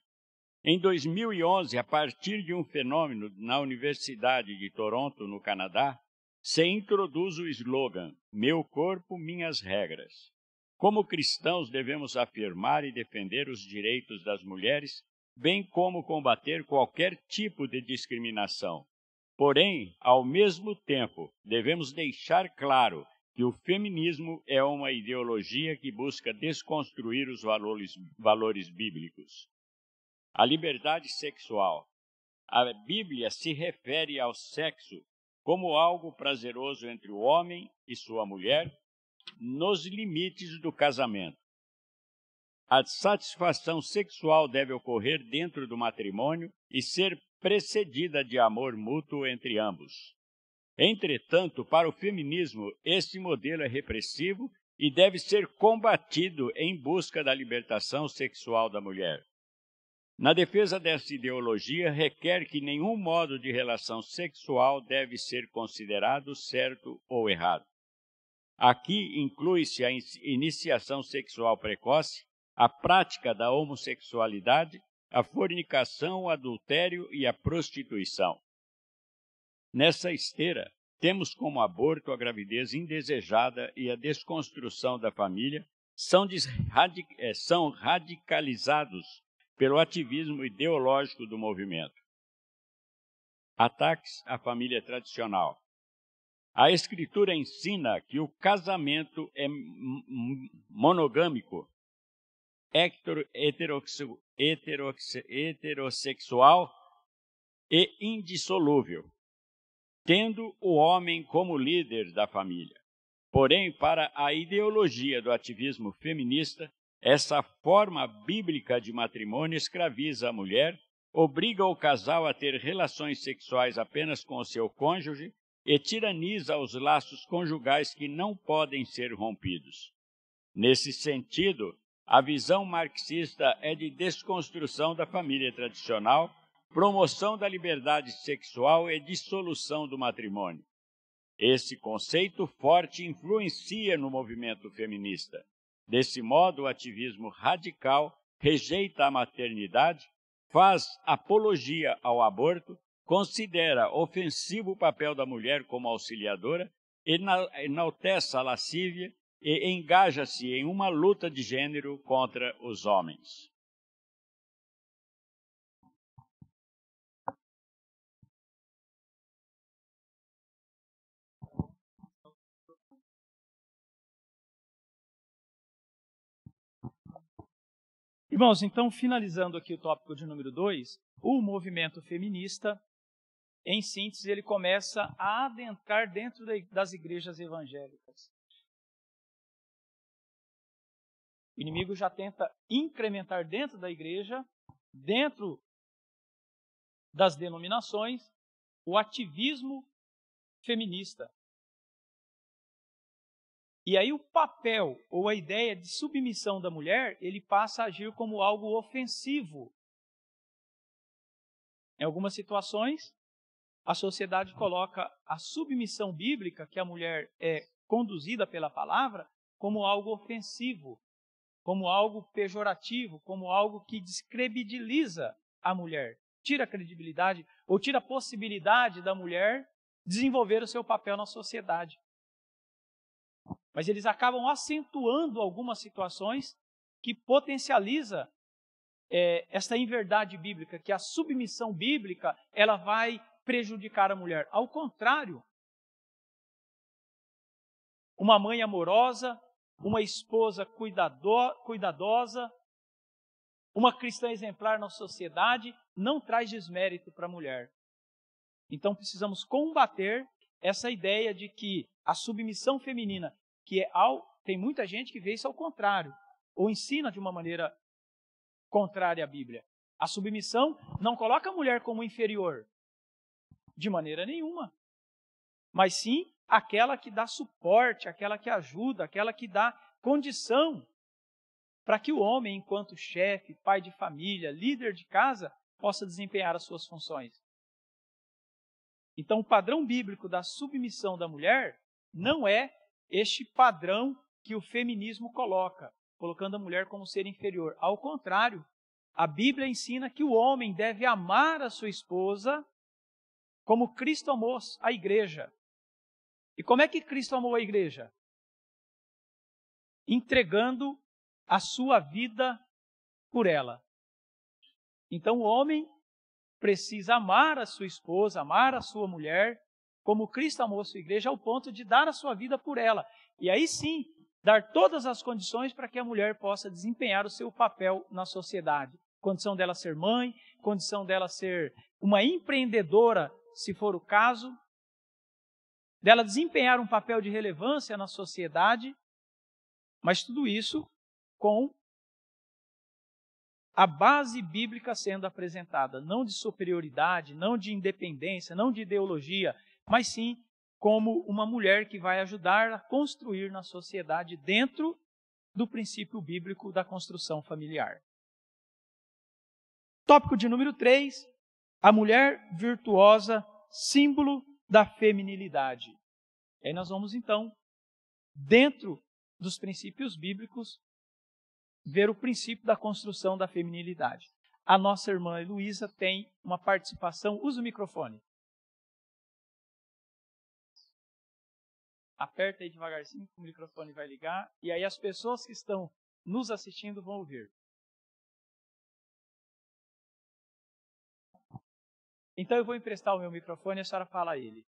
S3: Em 2011, a partir de um fenômeno na Universidade de Toronto, no Canadá, se introduz o slogan "Meu corpo, minhas regras". Como cristãos, devemos afirmar e defender os direitos das mulheres, bem como combater qualquer tipo de discriminação. Porém, ao mesmo tempo, devemos deixar claro que o feminismo é uma ideologia que busca desconstruir os valores bíblicos. A liberdade sexual. A Bíblia se refere ao sexo como algo prazeroso entre o homem e sua mulher, nos limites do casamento. A satisfação sexual deve ocorrer dentro do matrimônio e ser precedida de amor mútuo entre ambos. Entretanto, para o feminismo, este modelo é repressivo e deve ser combatido em busca da libertação sexual da mulher. Na defesa dessa ideologia, requer que nenhum modo de relação sexual deve ser considerado certo ou errado. Aqui inclui-se a iniciação sexual precoce, a prática da homossexualidade, a fornicação, o adultério e a prostituição. Nessa esteira, temos como aborto a gravidez indesejada e a desconstrução da família são radicalizados pelo ativismo ideológico do movimento. Ataques à família tradicional. A Escritura ensina que o casamento é monogâmico, heterossexual e indissolúvel, tendo o homem como líder da família. Porém, para a ideologia do ativismo feminista, essa forma bíblica de matrimônio escraviza a mulher, obriga o casal a ter relações sexuais apenas com o seu cônjuge e tiraniza os laços conjugais que não podem ser rompidos. Nesse sentido, a visão marxista é de desconstrução da família tradicional, promoção da liberdade sexual e dissolução do matrimônio. Esse conceito forte influencia no movimento feminista. Desse modo, o ativismo radical rejeita a maternidade, faz apologia ao aborto, considera ofensivo o papel da mulher como auxiliadora, enaltece a lascívia e engaja-se em uma luta de gênero contra os homens.
S4: Irmãos, então, finalizando aqui o tópico de número 2, o movimento feminista, em síntese, ele começa a adentrar dentro das igrejas evangélicas. O inimigo já tenta incrementar dentro da igreja, dentro das denominações, o ativismo feminista. E aí o papel ou a ideia de submissão da mulher, ele passa a agir como algo ofensivo. Em algumas situações, a sociedade coloca a submissão bíblica, que a mulher é conduzida pela palavra, como algo ofensivo, como algo pejorativo, como algo que descredibiliza a mulher, tira a credibilidade ou tira a possibilidade da mulher desenvolver o seu papel na sociedade. Mas eles acabam acentuando algumas situações que potencializa esta inverdade bíblica, que a submissão bíblica ela vai prejudicar a mulher. Ao contrário, uma mãe amorosa, uma esposa cuidadosa, uma cristã exemplar na sociedade, não traz desmérito para a mulher. Então precisamos combater essa ideia de que a submissão feminina, tem muita gente que vê isso ao contrário, ou ensina de uma maneira contrária à Bíblia. A submissão não coloca a mulher como inferior, de maneira nenhuma, mas sim aquela que dá suporte, aquela que ajuda, aquela que dá condição para que o homem, enquanto chefe, pai de família, líder de casa, possa desempenhar as suas funções. Então, o padrão bíblico da submissão da mulher não é este padrão que o feminismo coloca, colocando a mulher como ser inferior. Ao contrário, a Bíblia ensina que o homem deve amar a sua esposa como Cristo amou a igreja. E como é que Cristo amou a igreja? Entregando a sua vida por ela. Então o homem precisa amar a sua esposa, amar a sua mulher, como Cristo amou a sua igreja, ao ponto de dar a sua vida por ela. E aí sim, dar todas as condições para que a mulher possa desempenhar o seu papel na sociedade. Condição dela ser mãe, condição dela ser uma empreendedora, se for o caso, dela desempenhar um papel de relevância na sociedade, mas tudo isso com a base bíblica sendo apresentada, não de superioridade, não de independência, não de ideologia, mas sim como uma mulher que vai ajudar a construir na sociedade dentro do princípio bíblico da construção familiar. Tópico de número 3, a mulher virtuosa, símbolo da feminilidade. E aí nós vamos, então, dentro dos princípios bíblicos, ver o princípio da construção da feminilidade. A nossa irmã Heloísa tem uma participação. Usa o microfone. Aperta aí devagarzinho que o microfone vai ligar. E aí as pessoas que estão nos assistindo vão ouvir. Então eu vou emprestar o meu microfone e a senhora fala a ele.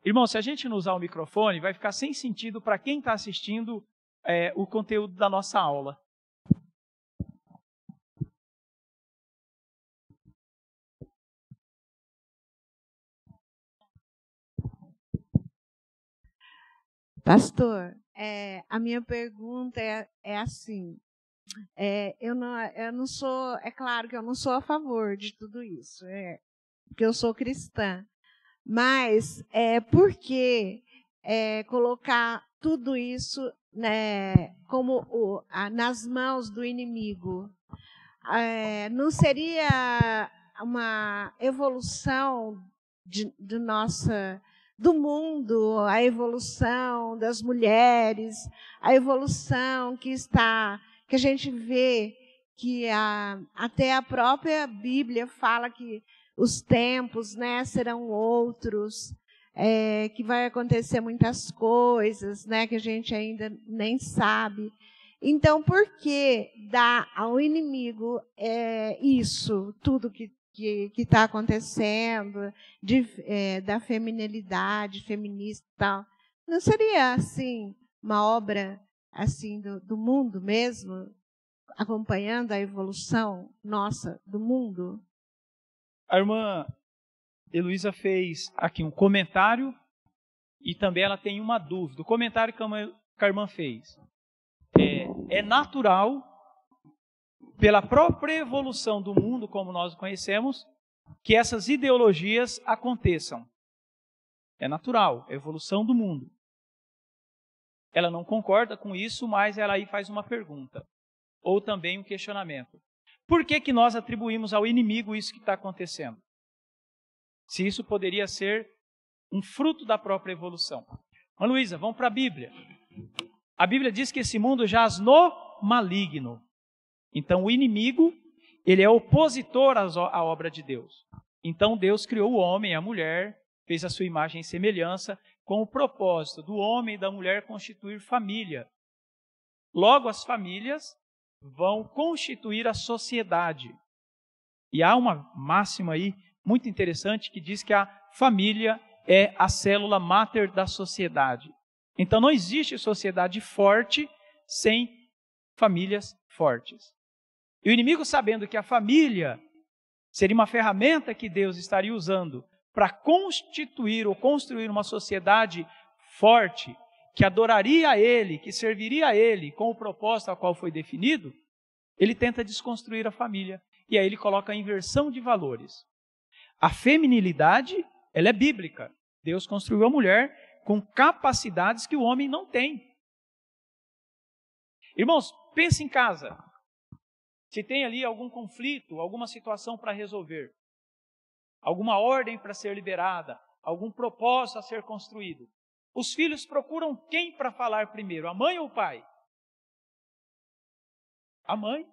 S4: Irmão, se a gente não usar o microfone, vai ficar sem sentido para quem está assistindo o conteúdo da nossa aula.
S6: Pastor, a minha pergunta é assim, eu não sou, é claro que eu não sou a favor de tudo isso, porque eu sou cristã, mas por que colocar tudo isso, né, como nas mãos do inimigo? Não seria uma evolução do mundo, a evolução das mulheres, a evolução que a gente vê que até a própria Bíblia fala que os tempos, né, serão outros, que vai acontecer muitas coisas, né, que a gente ainda nem sabe. Então, por que dar ao inimigo isso, tudo que está acontecendo, da feminilidade, feminista e tal? Não seria, assim, uma obra assim do mundo mesmo, acompanhando a evolução nossa do mundo?
S4: A irmã Heloísa fez aqui um comentário e também ela tem uma dúvida. O comentário que a irmã fez é natural, pela própria evolução do mundo como nós o conhecemos, que essas ideologias aconteçam. É natural, a evolução do mundo. Ela não concorda com isso, mas ela aí faz uma pergunta, ou também um questionamento. Por que nós atribuímos ao inimigo isso que está acontecendo? Se isso poderia ser um fruto da própria evolução. Mas, Luísa, vamos para a Bíblia. A Bíblia diz que esse mundo jaz no maligno. Então, o inimigo, ele é opositor à obra de Deus. Então, Deus criou o homem e a mulher, fez a sua imagem e semelhança, com o propósito do homem e da mulher constituir família. Logo, as famílias vão constituir a sociedade. E há uma máxima aí muito interessante que diz que a família é a célula máter da sociedade. Então, não existe sociedade forte sem famílias fortes. E o inimigo, sabendo que a família seria uma ferramenta que Deus estaria usando para constituir ou construir uma sociedade forte, que adoraria a Ele, que serviria a Ele com o propósito ao qual foi definido, ele tenta desconstruir a família. E aí ele coloca a inversão de valores. A feminilidade, ela é bíblica. Deus construiu a mulher com capacidades que o homem não tem. Irmãos, pense em casa. Se tem ali algum conflito, alguma situação para resolver, alguma ordem para ser liberada, algum propósito a ser construído, os filhos procuram quem para falar primeiro, a mãe ou o pai? A mãe,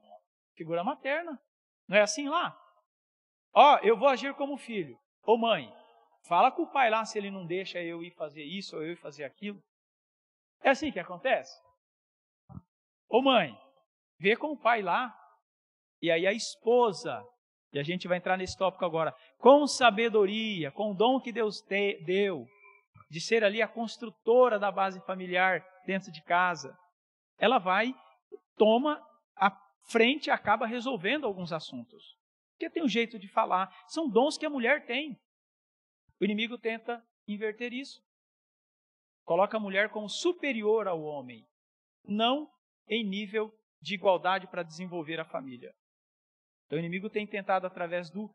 S4: figura materna. Não é assim lá? Eu vou agir como filho. Ô mãe, fala com o pai lá se ele não deixa eu ir fazer isso ou eu ir fazer aquilo. É assim que acontece? Ô mãe, vê com o pai lá. E aí a esposa, e a gente vai entrar nesse tópico agora, com sabedoria, com o dom que Deus deu, de ser ali a construtora da base familiar dentro de casa, ela vai, toma a frente e acaba resolvendo alguns assuntos. Porque tem um jeito de falar, são dons que a mulher tem. O inimigo tenta inverter isso. Coloca a mulher como superior ao homem, não em nível de igualdade para desenvolver a família. Então, o inimigo tem tentado, através do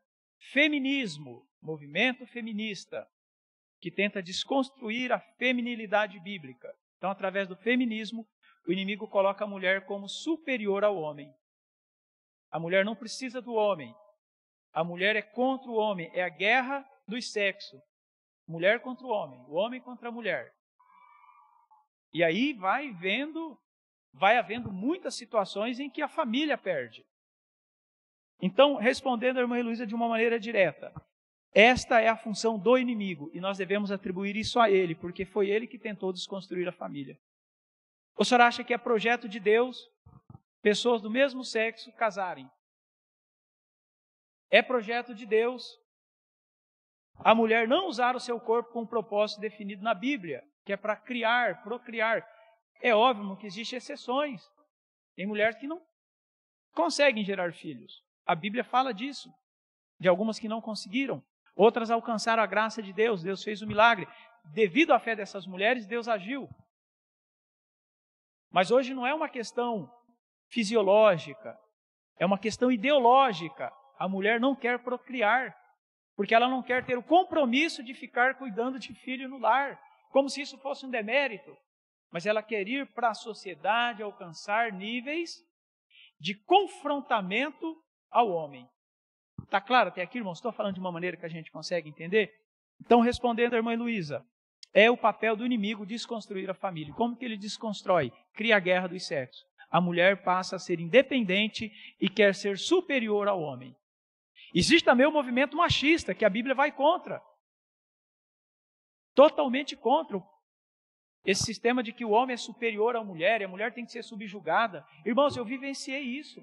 S4: feminismo, movimento feminista, que tenta desconstruir a feminilidade bíblica. Então, através do feminismo, o inimigo coloca a mulher como superior ao homem. A mulher não precisa do homem. A mulher é contra o homem, é a guerra dos sexos. Mulher contra o homem contra a mulher. E aí vai havendo muitas situações em que a família perde. Então, respondendo a irmã Heloísa de uma maneira direta, esta é a função do inimigo e nós devemos atribuir isso a ele, porque foi ele que tentou desconstruir a família. O senhor acha que é projeto de Deus pessoas do mesmo sexo casarem? É projeto de Deus a mulher não usar o seu corpo com um propósito definido na Bíblia, que é para criar, procriar. É óbvio que existem exceções. Tem mulheres que não conseguem gerar filhos. A Bíblia fala disso, de algumas que não conseguiram. Outras alcançaram a graça de Deus, Deus fez um milagre. Devido à fé dessas mulheres, Deus agiu. Mas hoje não é uma questão fisiológica, é uma questão ideológica. A mulher não quer procriar, porque ela não quer ter o compromisso de ficar cuidando de filho no lar, como se isso fosse um demérito. Mas ela quer ir para a sociedade, alcançar níveis de confrontamento ao homem. Está claro até aqui, irmãos? Estou falando de uma maneira que a gente consegue entender? Então, respondendo à irmã Heloísa, é o papel do inimigo desconstruir a família. Como que ele desconstrói? Cria a guerra dos sexos. A mulher passa a ser independente e quer ser superior ao homem. Existe também o movimento machista, que a Bíblia vai contra. Totalmente contra esse sistema de que o homem é superior à mulher e a mulher tem que ser subjugada. Irmãos, eu vivenciei isso.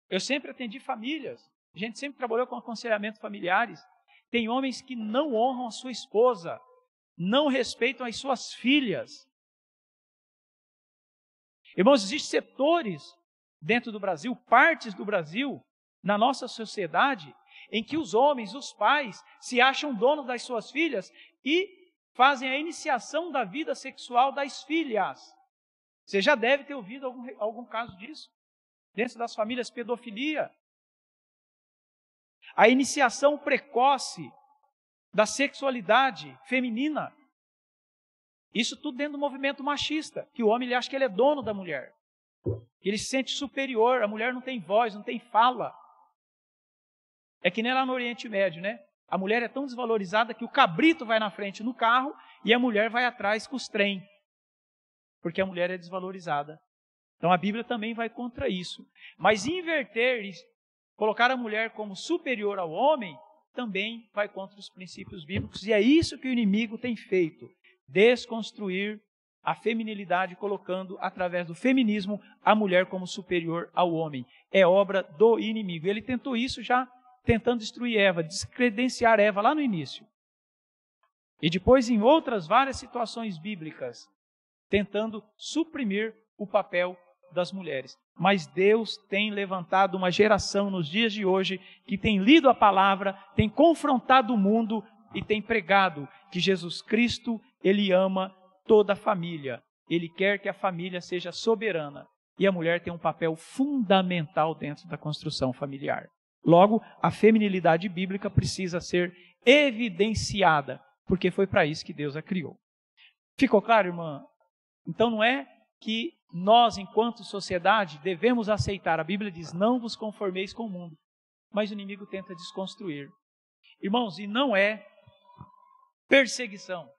S4: Eu sempre atendi famílias. A gente sempre trabalhou com aconselhamento familiares. Tem homens que não honram a sua esposa, não respeitam as suas filhas. Irmãos, existem setores dentro do Brasil, partes do Brasil, na nossa sociedade, em que os homens, os pais, se acham donos das suas filhas e fazem a iniciação da vida sexual das filhas. Você já deve ter ouvido algum caso disso. Dentro das famílias, pedofilia. A iniciação precoce da sexualidade feminina. Isso tudo dentro do movimento machista, que o homem ele acha que ele é dono da mulher. Ele se sente superior, a mulher não tem voz, não tem fala. É que nem lá no Oriente Médio, né? A mulher é tão desvalorizada que o cabrito vai na frente no carro e a mulher vai atrás com os trem. Porque a mulher é desvalorizada. Então a Bíblia também vai contra isso. Mas inverter e colocar a mulher como superior ao homem também vai contra os princípios bíblicos. E é isso que o inimigo tem feito. Desconstruir a feminilidade, colocando, através do feminismo, a mulher como superior ao homem. É obra do inimigo. Ele tentou isso já tentando destruir Eva, descredenciar Eva lá no início. E depois em outras várias situações bíblicas, tentando suprimir o papel das mulheres. Mas Deus tem levantado uma geração nos dias de hoje que tem lido a palavra, tem confrontado o mundo e tem pregado que Jesus Cristo, Ele ama toda a família. Ele quer que a família seja soberana. E a mulher tem um papel fundamental dentro da construção familiar. Logo, a feminilidade bíblica precisa ser evidenciada, porque foi para isso que Deus a criou. Ficou claro, irmã? Então não é que nós, enquanto sociedade, devemos aceitar. A Bíblia diz, não vos conformeis com o mundo. Mas o inimigo tenta desconstruir. Irmãos, e não é perseguição.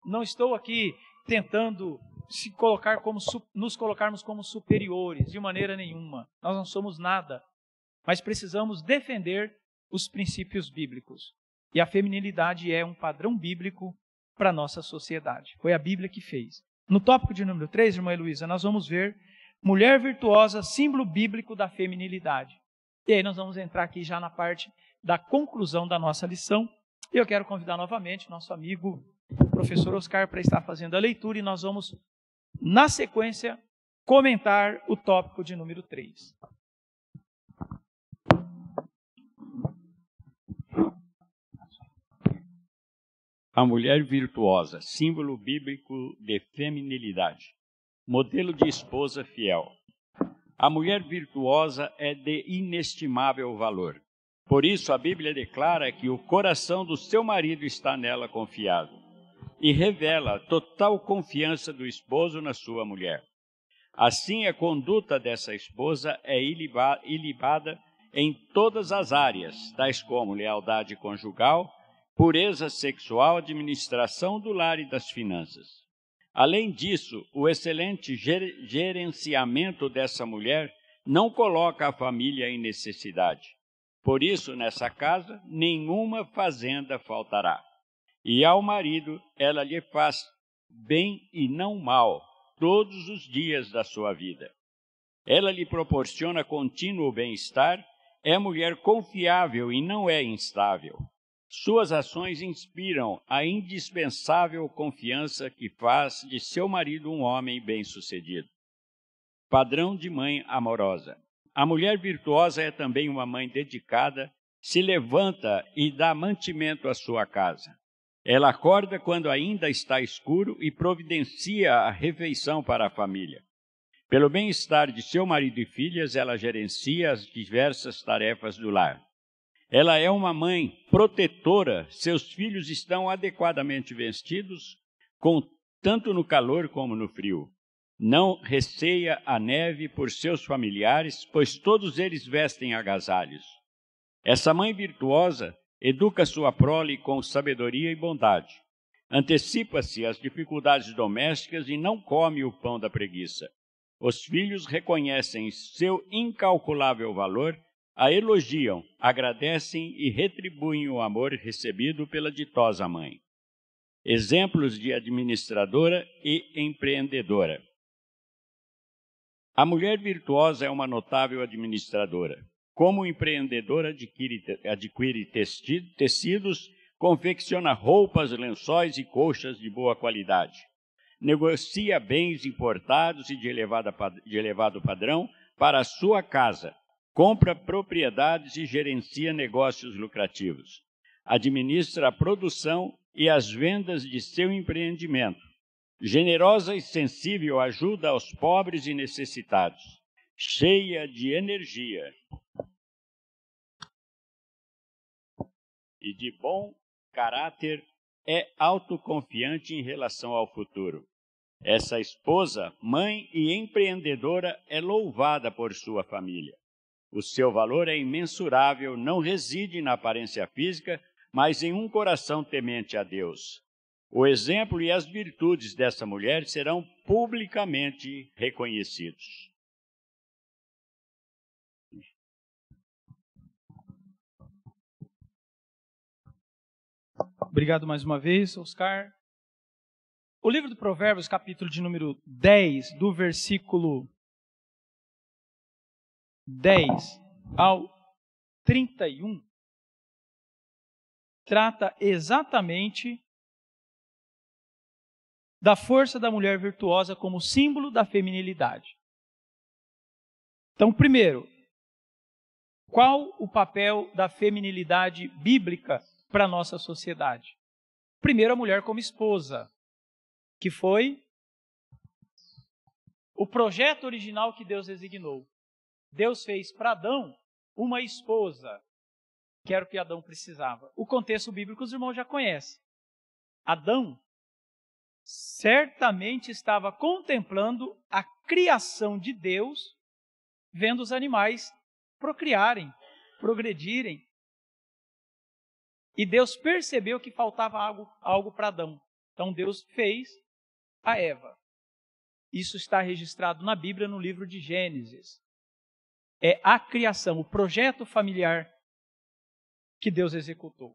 S4: Não estou aqui tentando nos colocarmos como superiores, de maneira nenhuma. Nós não somos nada. Mas precisamos defender os princípios bíblicos. E a feminilidade é um padrão bíblico para a nossa sociedade. Foi a Bíblia que fez. No tópico de número 3, irmã Heloísa, nós vamos ver mulher virtuosa, símbolo bíblico da feminilidade. E aí nós vamos entrar aqui já na parte da conclusão da nossa lição. E eu quero convidar novamente nosso amigo, professor Oscar, para estar fazendo a leitura. E nós vamos, na sequência, comentar o tópico de número 3.
S3: A mulher virtuosa, símbolo bíblico de feminilidade, modelo de esposa fiel. A mulher virtuosa é de inestimável valor. Por isso, a Bíblia declara que o coração do seu marido está nela confiado. e revela total confiança do esposo na sua mulher. Assim, a conduta dessa esposa é ilibada em todas as áreas, tais como lealdade conjugal, pureza sexual, administração do lar e das finanças. Além disso, o excelente gerenciamento dessa mulher não coloca a família em necessidade. Por isso, nessa casa, nenhuma fazenda faltará. E ao marido, ela lhe faz bem e não mal, todos os dias da sua vida. Ela lhe proporciona contínuo bem-estar, é mulher confiável e não é instável. Suas ações inspiram a indispensável confiança que faz de seu marido um homem bem-sucedido. Padrão de mãe amorosa. A mulher virtuosa é também uma mãe dedicada, se levanta e dá mantimento à sua casa. Ela acorda quando ainda está escuro e providencia a refeição para a família. Pelo bem-estar de seu marido e filhas, ela gerencia as diversas tarefas do lar. Ela é uma mãe protetora, seus filhos estão adequadamente vestidos, tanto no calor como no frio. Não receia a neve por seus familiares, pois todos eles vestem agasalhos. Essa mãe virtuosa educa sua prole com sabedoria e bondade. Antecipa-se às dificuldades domésticas e não come o pão da preguiça. Os filhos reconhecem seu incalculável valor, a elogiam, agradecem e retribuem o amor recebido pela ditosa mãe. Exemplos de administradora e empreendedora. A mulher virtuosa é uma notável administradora. Como empreendedora, adquire tecidos, confecciona roupas, lençóis e colchas de boa qualidade. Negocia bens importados e de elevado padrão para a sua casa. Compra propriedades e gerencia negócios lucrativos. Administra a produção e as vendas de seu empreendimento. Generosa e sensível, ajuda aos pobres e necessitados. Cheia de energia e de bom caráter, é autoconfiante em relação ao futuro. Essa esposa, mãe e empreendedora é louvada por sua família. O seu valor é imensurável, não reside na aparência física, mas em um coração temente a Deus. O exemplo e as virtudes dessa mulher serão publicamente reconhecidos.
S4: Obrigado mais uma vez, Oscar. O livro do Provérbios, capítulo de número 10, do versículo 10 ao 31, trata exatamente da força da mulher virtuosa como símbolo da feminilidade. Então, primeiro, qual o papel da feminilidade bíblica para a nossa sociedade? Primeiro, a mulher como esposa, que foi o projeto original que Deus designou. Deus fez para Adão uma esposa, que era o que Adão precisava. O contexto bíblico os irmãos já conhecem. Adão certamente estava contemplando a criação de Deus, vendo os animais procriarem, progredirem. E Deus percebeu que faltava algo para Adão. Então Deus fez a Eva. Isso está registrado na Bíblia, no livro de Gênesis. É a criação, o projeto familiar que Deus executou.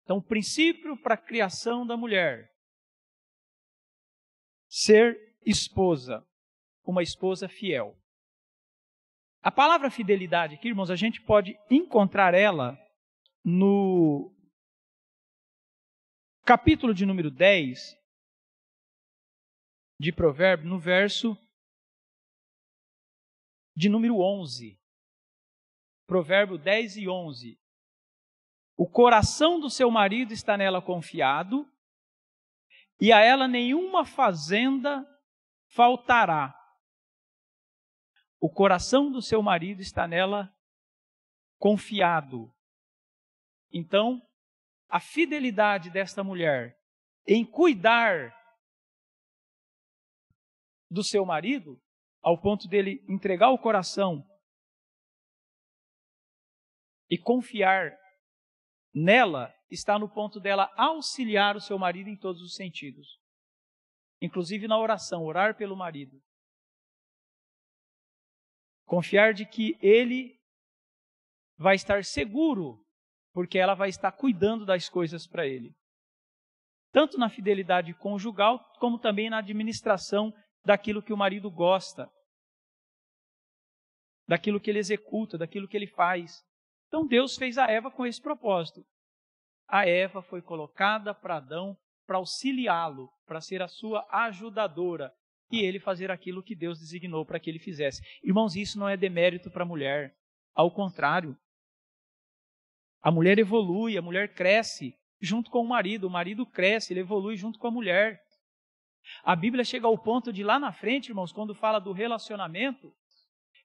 S4: Então, o princípio para a criação da mulher: ser esposa, uma esposa fiel. A palavra fidelidade aqui, irmãos, a gente pode encontrar ela no capítulo de número 10 de Provérbios, no verso de número 11. Provérbio 10 e 11. O coração do seu marido está nela confiado, e a ela nenhuma fazenda faltará. O coração do seu marido está nela confiado. Então, a fidelidade desta mulher em cuidar do seu marido, ao ponto dele entregar o coração e confiar nela, está no ponto dela auxiliar o seu marido em todos os sentidos. Inclusive na oração, orar pelo marido. Confiar de que ele vai estar seguro, porque ela vai estar cuidando das coisas para ele. Tanto na fidelidade conjugal, como também na administração daquilo que o marido gosta, daquilo que ele executa, daquilo que ele faz. Então Deus fez a Eva com esse propósito. A Eva foi colocada para Adão para auxiliá-lo, para ser a sua ajudadora, e ele fazer aquilo que Deus designou para que ele fizesse. Irmãos, isso não é demérito para a mulher. Ao contrário, a mulher evolui, a mulher cresce junto com o marido cresce, ele evolui junto com a mulher. A Bíblia chega ao ponto de lá na frente, irmãos, quando fala do relacionamento,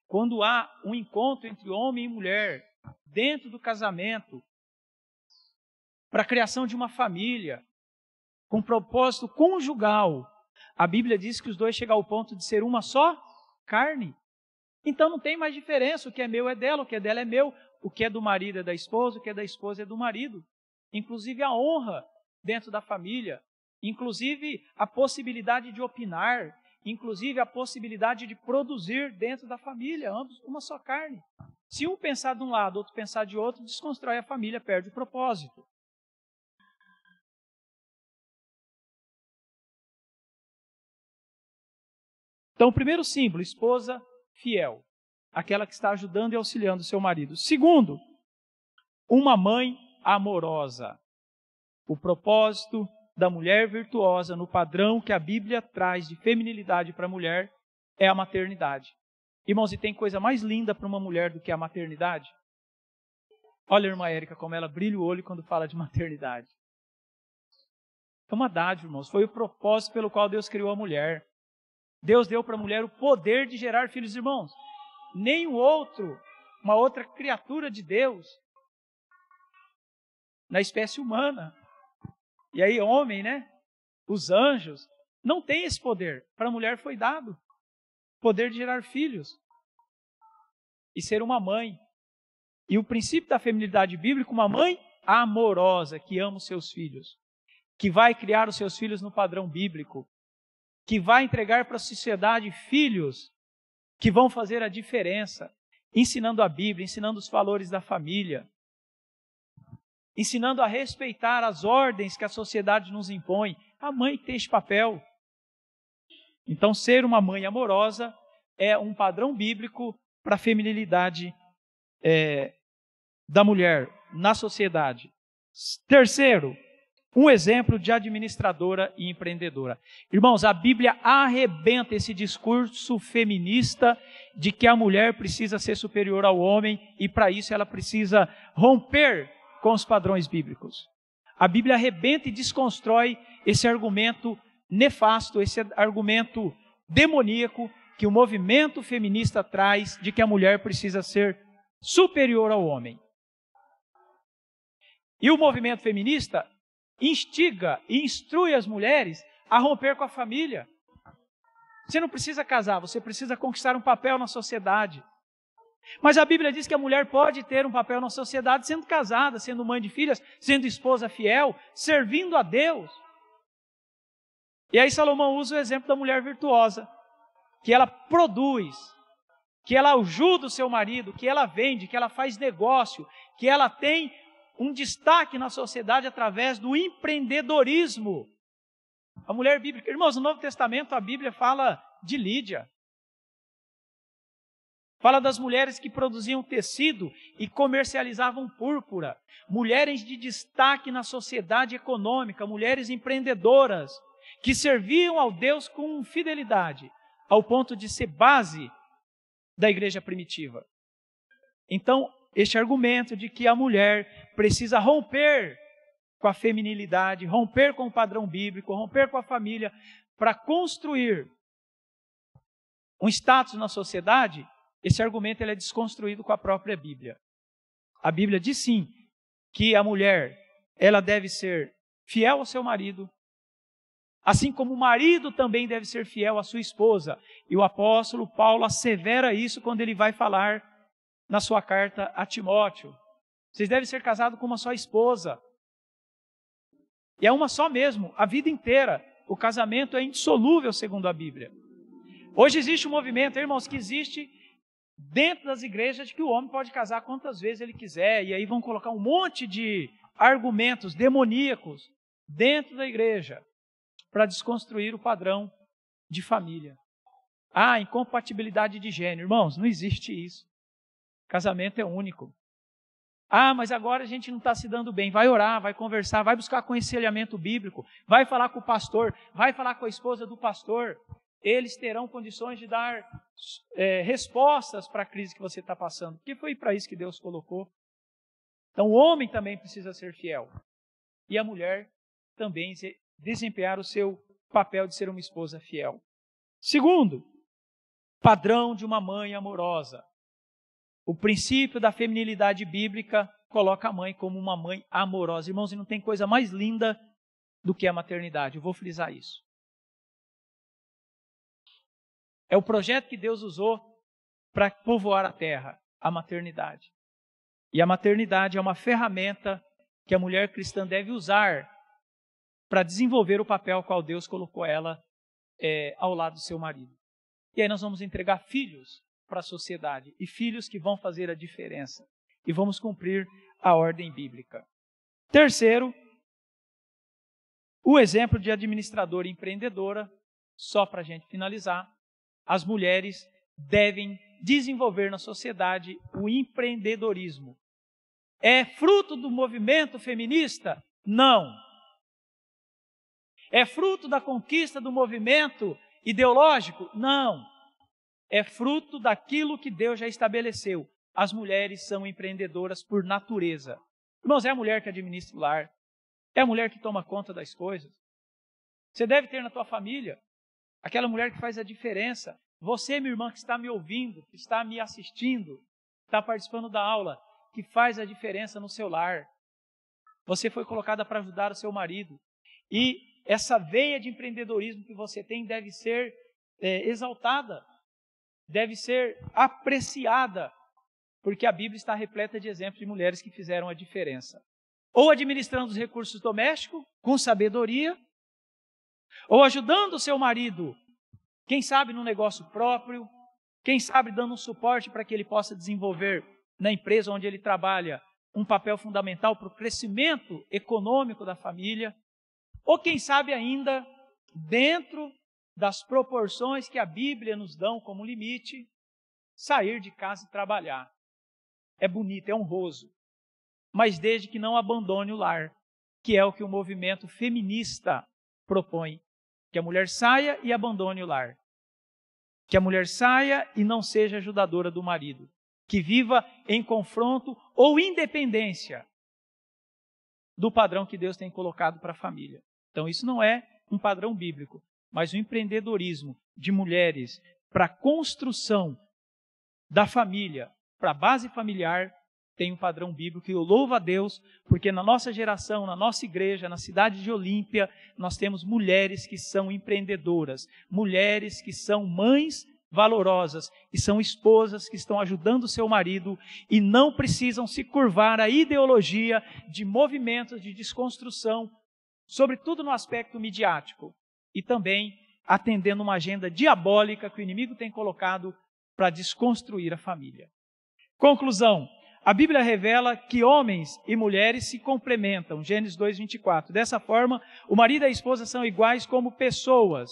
S4: quando há um encontro entre homem e mulher, dentro do casamento, para a criação de uma família, com propósito conjugal, a Bíblia diz que os dois chegam ao ponto de ser uma só carne. Então não tem mais diferença, o que é meu é dela, o que é dela é meu, o que é do marido é da esposa, o que é da esposa é do marido. Inclusive a honra dentro da família, inclusive a possibilidade de opinar, inclusive a possibilidade de produzir dentro da família, ambos uma só carne. Se um pensar de um lado, outro pensar de outro, desconstrói a família, perde o propósito. Então, o primeiro símbolo, esposa fiel, aquela que está ajudando e auxiliando o seu marido. Segundo, uma mãe amorosa. O propósito da mulher virtuosa no padrão que a Bíblia traz de feminilidade para a mulher é a maternidade. Irmãos, e tem coisa mais linda para uma mulher do que a maternidade? Olha a irmã Érica como ela brilha o olho quando fala de maternidade. É uma dádiva, irmãos. Foi o propósito pelo qual Deus criou a mulher. Deus deu para a mulher o poder de gerar filhos, irmãos. Nem uma outra criatura de Deus, na espécie humana, e aí homem, né? Os anjos, não tem esse poder. Para a mulher foi dado o poder de gerar filhos e ser uma mãe. E o princípio da feminilidade bíblica, uma mãe amorosa que ama os seus filhos, que vai criar os seus filhos no padrão bíblico, que vai entregar para a sociedade filhos que vão fazer a diferença, ensinando a Bíblia, ensinando os valores da família, ensinando a respeitar as ordens que a sociedade nos impõe. A mãe tem esse papel. Então, ser uma mãe amorosa é um padrão bíblico para a feminilidade da mulher na sociedade. Terceiro, um exemplo de administradora e empreendedora. Irmãos, a Bíblia arrebenta esse discurso feminista de que a mulher precisa ser superior ao homem e para isso ela precisa romper com os padrões bíblicos. A Bíblia arrebenta e desconstrói esse argumento nefasto, esse argumento demoníaco que o movimento feminista traz de que a mulher precisa ser superior ao homem. E o movimento feminista instiga e instrui as mulheres a romper com a família. Você não precisa casar, você precisa conquistar um papel na sociedade. Mas a Bíblia diz que a mulher pode ter um papel na sociedade sendo casada, sendo mãe de filhas, sendo esposa fiel, servindo a Deus. E aí Salomão usa o exemplo da mulher virtuosa, que ela produz, que ela ajuda o seu marido, que ela vende, que ela faz negócio, que ela tem um destaque na sociedade através do empreendedorismo. A mulher bíblica. Irmãos, no Novo Testamento a Bíblia fala de Lídia. Fala das mulheres que produziam tecido e comercializavam púrpura. Mulheres de destaque na sociedade econômica, mulheres empreendedoras, que serviam ao Deus com fidelidade, ao ponto de ser base da igreja primitiva. Então, este argumento de que a mulher precisa romper com a feminilidade, romper com o padrão bíblico, romper com a família, para construir um status na sociedade, esse argumento ele é desconstruído com a própria Bíblia. A Bíblia diz sim que a mulher ela deve ser fiel ao seu marido, assim como o marido também deve ser fiel à sua esposa. E o apóstolo Paulo assevera isso quando ele vai falar na sua carta a Timóteo. Vocês devem ser casados com uma só esposa. E é uma só mesmo, a vida inteira. O casamento é indissolúvel, segundo a Bíblia. Hoje existe um movimento, irmãos, que existe dentro das igrejas de que o homem pode casar quantas vezes ele quiser. E aí vão colocar um monte de argumentos demoníacos dentro da igreja para desconstruir o padrão de família. Ah, incompatibilidade de gênero. Irmãos, não existe isso. Casamento é único. Ah, mas agora a gente não está se dando bem. Vai orar, vai conversar, vai buscar aconselhamento bíblico, vai falar com o pastor, vai falar com a esposa do pastor. Eles terão condições de dar respostas para a crise que você está passando, porque foi para isso que Deus colocou. Então o homem também precisa ser fiel. E a mulher também desempenhar o seu papel de ser uma esposa fiel. Segundo, padrão de uma mãe amorosa. O princípio da feminilidade bíblica coloca a mãe como uma mãe amorosa. Irmãos, e não tem coisa mais linda do que a maternidade. Eu vou frisar isso. É o projeto que Deus usou para povoar a terra, a maternidade. E a maternidade é uma ferramenta que a mulher cristã deve usar para desenvolver o papel ao qual Deus colocou ela ao lado do seu marido. E aí nós vamos entregar filhos para a sociedade, e filhos que vão fazer a diferença, e vamos cumprir a ordem bíblica. Terceiro, o exemplo de administradora e empreendedora, só para a gente finalizar, as mulheres devem desenvolver na sociedade o empreendedorismo. É fruto do movimento feminista? Não. É fruto da conquista do movimento ideológico? Não. É fruto daquilo que Deus já estabeleceu. As mulheres são empreendedoras por natureza. Irmãos, é a mulher que administra o lar. É a mulher que toma conta das coisas. Você deve ter na tua família aquela mulher que faz a diferença. Você, minha irmã, que está me ouvindo, que está me assistindo, está participando da aula, que faz a diferença no seu lar. Você foi colocada para ajudar o seu marido. E essa veia de empreendedorismo que você tem deve ser exaltada. Deve ser apreciada, porque a Bíblia está repleta de exemplos de mulheres que fizeram a diferença. Ou administrando os recursos domésticos com sabedoria, ou ajudando o seu marido, quem sabe no negócio próprio, quem sabe dando um suporte para que ele possa desenvolver na empresa onde ele trabalha um papel fundamental para o crescimento econômico da família, ou quem sabe ainda dentro das proporções que a Bíblia nos dá como limite, sair de casa e trabalhar. É bonito, é honroso, mas desde que não abandone o lar, que é o que o movimento feminista propõe. Que a mulher saia e abandone o lar. Que a mulher saia e não seja ajudadora do marido. Que viva em confronto ou independência do padrão que Deus tem colocado para a família. Então isso não é um padrão bíblico, mas o empreendedorismo de mulheres para a construção da família, para a base familiar, tem um padrão bíblico. E eu louvo a Deus, porque na nossa geração, na nossa igreja, na cidade de Olímpia, nós temos mulheres que são empreendedoras, mulheres que são mães valorosas e são esposas que estão ajudando o seu marido e não precisam se curvar à ideologia de movimentos de desconstrução, sobretudo no aspecto midiático, e também atendendo uma agenda diabólica que o inimigo tem colocado para desconstruir a família. Conclusão. A Bíblia revela que homens e mulheres se complementam, Gênesis 2:24. Dessa forma, o marido e a esposa são iguais como pessoas,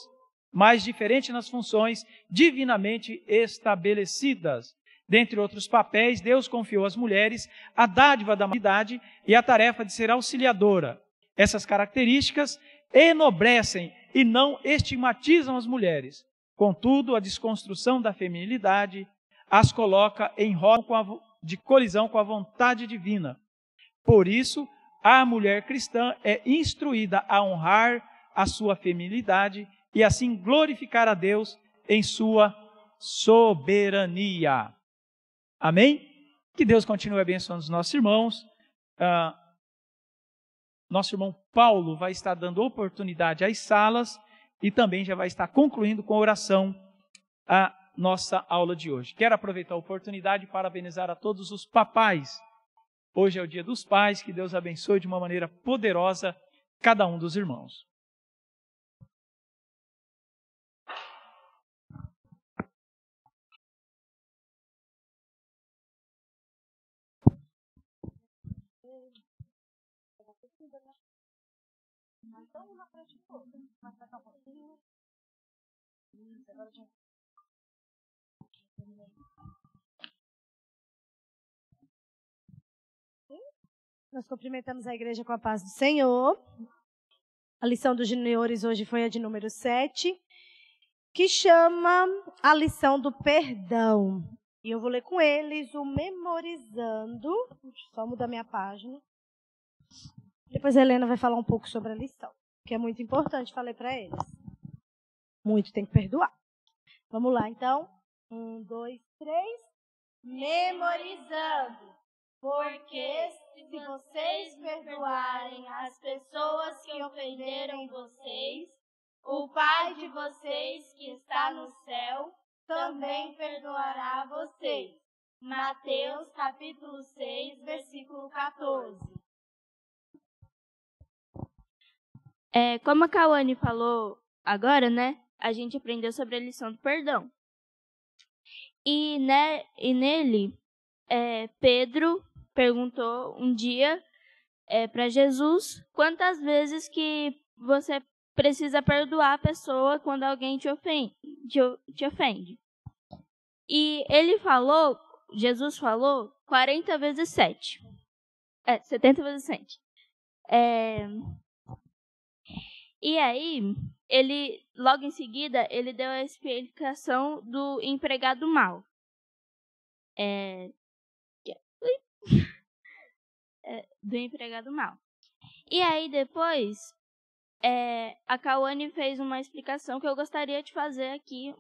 S4: mas diferentes nas funções divinamente estabelecidas. Dentre outros papéis, Deus confiou às mulheres a dádiva da maternidade e a tarefa de ser auxiliadora. Essas características enobrecem e não estigmatizam as mulheres. Contudo, a desconstrução da feminilidade as coloca em rota de colisão com a vontade divina. Por isso, a mulher cristã é instruída a honrar a sua feminilidade e assim glorificar a Deus em sua soberania. Amém? Que Deus continue abençoando os nossos irmãos. nosso irmão Paulo vai estar dando oportunidade às salas e também já vai estar concluindo com a oração a nossa aula de hoje. Quero aproveitar a oportunidade e parabenizar a todos os papais. Hoje é o Dia dos Pais, que Deus abençoe de uma maneira poderosa cada um dos irmãos.
S7: Nós cumprimentamos a igreja com a paz do Senhor. A lição dos juniores hoje foi a de número 7, que chama a lição do perdão. E eu vou ler com eles o Memorizando. Deixa eu só mudar minha página. Depois a Helena vai falar um pouco sobre a lição, que é muito importante, falei para eles. Muito tem que perdoar. Vamos lá, então. 1, 2, 3. Memorizando. Porque se vocês perdoarem as pessoas que ofenderam vocês, o Pai de vocês que está no céu também perdoará vocês. Mateus capítulo 6, versículo 14.
S8: Como a Cauane falou agora, né? A gente aprendeu sobre a lição do perdão. E nele, Pedro perguntou um dia para Jesus quantas vezes que você precisa perdoar a pessoa quando alguém te ofende. E Jesus falou 40 vezes 7. 70 vezes 7. E aí, logo em seguida, ele deu a explicação do empregado mau. Do empregado mau. E aí, depois, a Cauane fez uma explicação que eu gostaria de fazer aqui,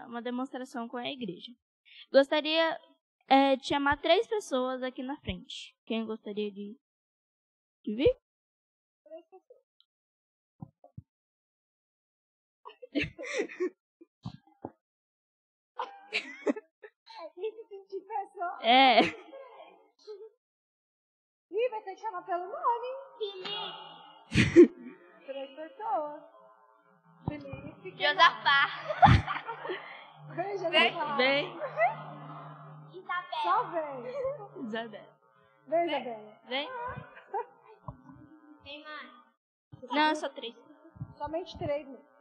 S8: uma demonstração com a igreja. Gostaria de chamar 3 pessoas aqui na frente. Quem gostaria de vir?
S7: 3 pessoas. Ih, vai ter que chamar pelo nome. Felipe. 3 pessoas. Felipe.
S8: Josafá.
S7: Vem, Josafá.
S8: Vem.
S7: Isabela. Só vem.
S8: Isabela.
S7: Vem, Isabela.
S8: Vem.
S7: Tem mais?
S8: Não, só 3.
S7: Somente 3 mesmo.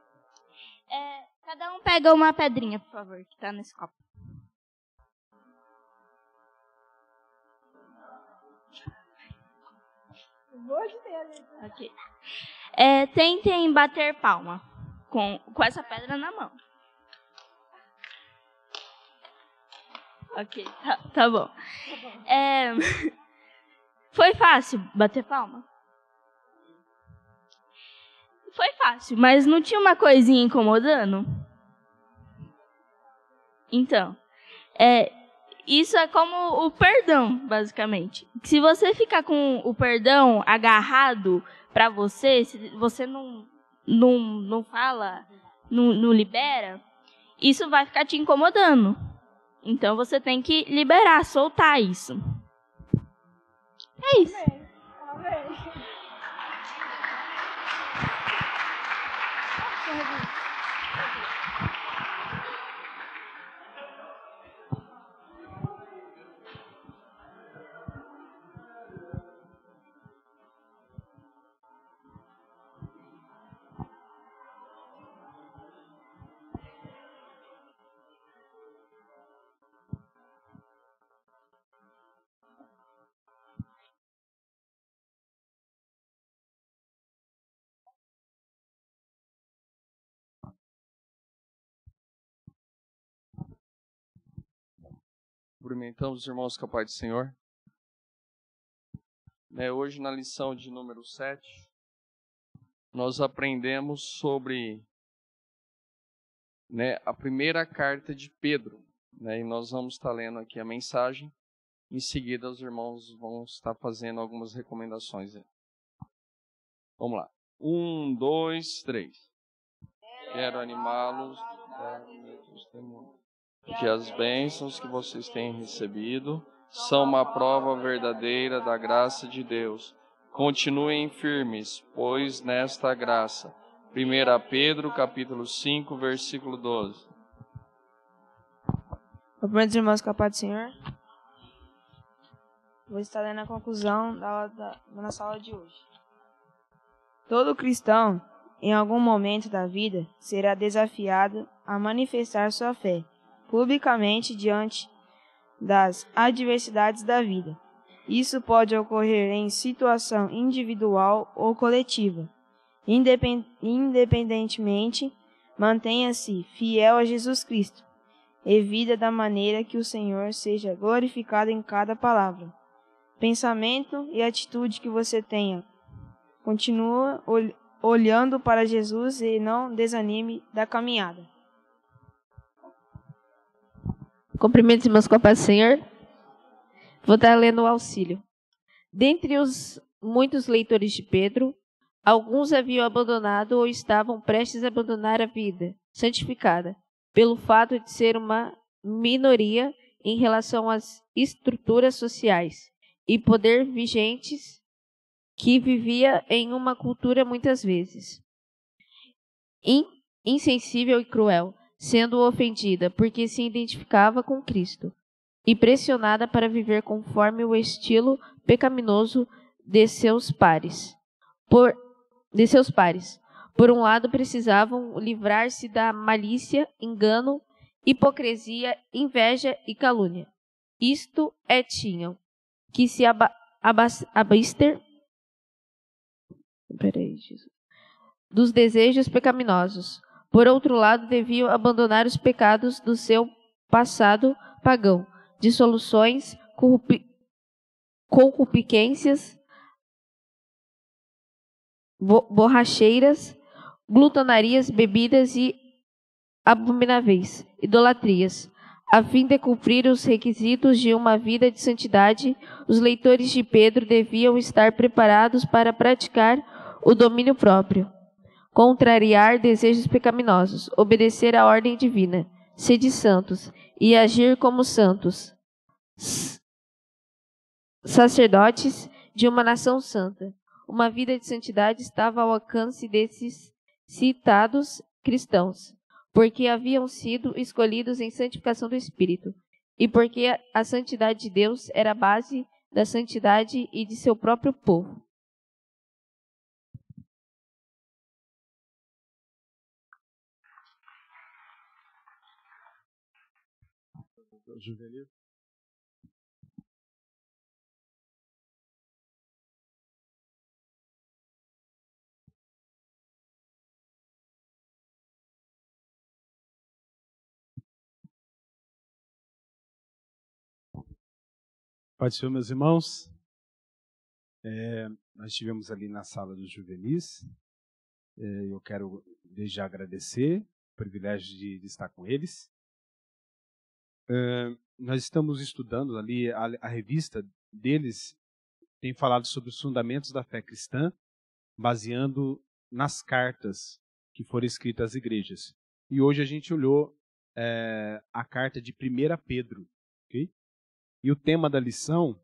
S8: Cada um pega uma pedrinha, por favor, que tá nesse copo.
S7: Vou de Deus.
S8: Ok. Tentem bater palma com essa pedra na mão. Ok, tá bom. Foi fácil bater palma? Foi fácil, mas não tinha uma coisinha incomodando? Então, isso é como o perdão, basicamente. Se você ficar com o perdão agarrado para você, se você não fala, não libera, isso vai ficar te incomodando. Então, você tem que liberar, soltar isso. É isso.
S7: Amém.
S9: Cumprimentamos os irmãos com a paz do Senhor. Hoje, na lição de número 7, nós aprendemos sobre a primeira carta de Pedro. E nós vamos estar lendo aqui a mensagem. Em seguida, os irmãos vão estar fazendo algumas recomendações. Vamos lá. 1, 2, 3. Quero animá-los que as bênçãos que vocês têm recebido são uma prova verdadeira da graça de Deus. Continuem firmes, pois nesta graça. 1 Pedro, capítulo 5, versículo 12.
S10: Cumprimentos, irmãos, com a paz do Senhor. Vou estar lendo a conclusão da nossa aula de hoje. Todo cristão, em algum momento da vida, será desafiado a manifestar sua fé publicamente diante das adversidades da vida. Isso pode ocorrer em situação individual ou coletiva. Independentemente, mantenha-se fiel a Jesus Cristo e vida da maneira que o Senhor seja glorificado em cada palavra, pensamento e atitude que você tenha. Continua olhando para Jesus e não desanime da caminhada.
S11: Cumprimentos, irmãos, com a paz do Senhor. Vou estar lendo o auxílio. Dentre os muitos leitores de Pedro, alguns haviam abandonado ou estavam prestes a abandonar a vida santificada, pelo fato de ser uma minoria em relação às estruturas sociais e poder vigentes que vivia em uma cultura muitas vezes insensível e cruel, sendo ofendida porque se identificava com Cristo e pressionada para viver conforme o estilo pecaminoso de seus pares. Por um lado, precisavam livrar-se da malícia, engano, hipocrisia, inveja e calúnia. Isto é, tinham que se abster dos desejos pecaminosos. Por outro lado, deviam abandonar os pecados do seu passado pagão, dissoluções, concupiscências, borracheiras, glutonarias, bebidas e abomináveis idolatrias. A fim de cumprir os requisitos de uma vida de santidade, os leitores de Pedro deviam estar preparados para praticar o domínio próprio, contrariar desejos pecaminosos, obedecer à ordem divina, sede santos e agir como santos, sacerdotes de uma nação santa. Uma vida de santidade estava ao alcance desses citados cristãos, porque haviam sido escolhidos em santificação do Espírito, e porque a santidade de Deus era a base da santidade e de seu próprio povo.
S2: Juvenil. Pode ser, meus irmãos. Nós estivemos ali na sala dos juvenis. Eu quero desde já agradecer o privilégio de estar com eles. Nós estamos estudando ali a revista deles, tem falado sobre os fundamentos da fé cristã, baseando nas cartas que foram escritas às igrejas. E hoje a gente olhou a carta de 1 Pedro, ok? E o tema da lição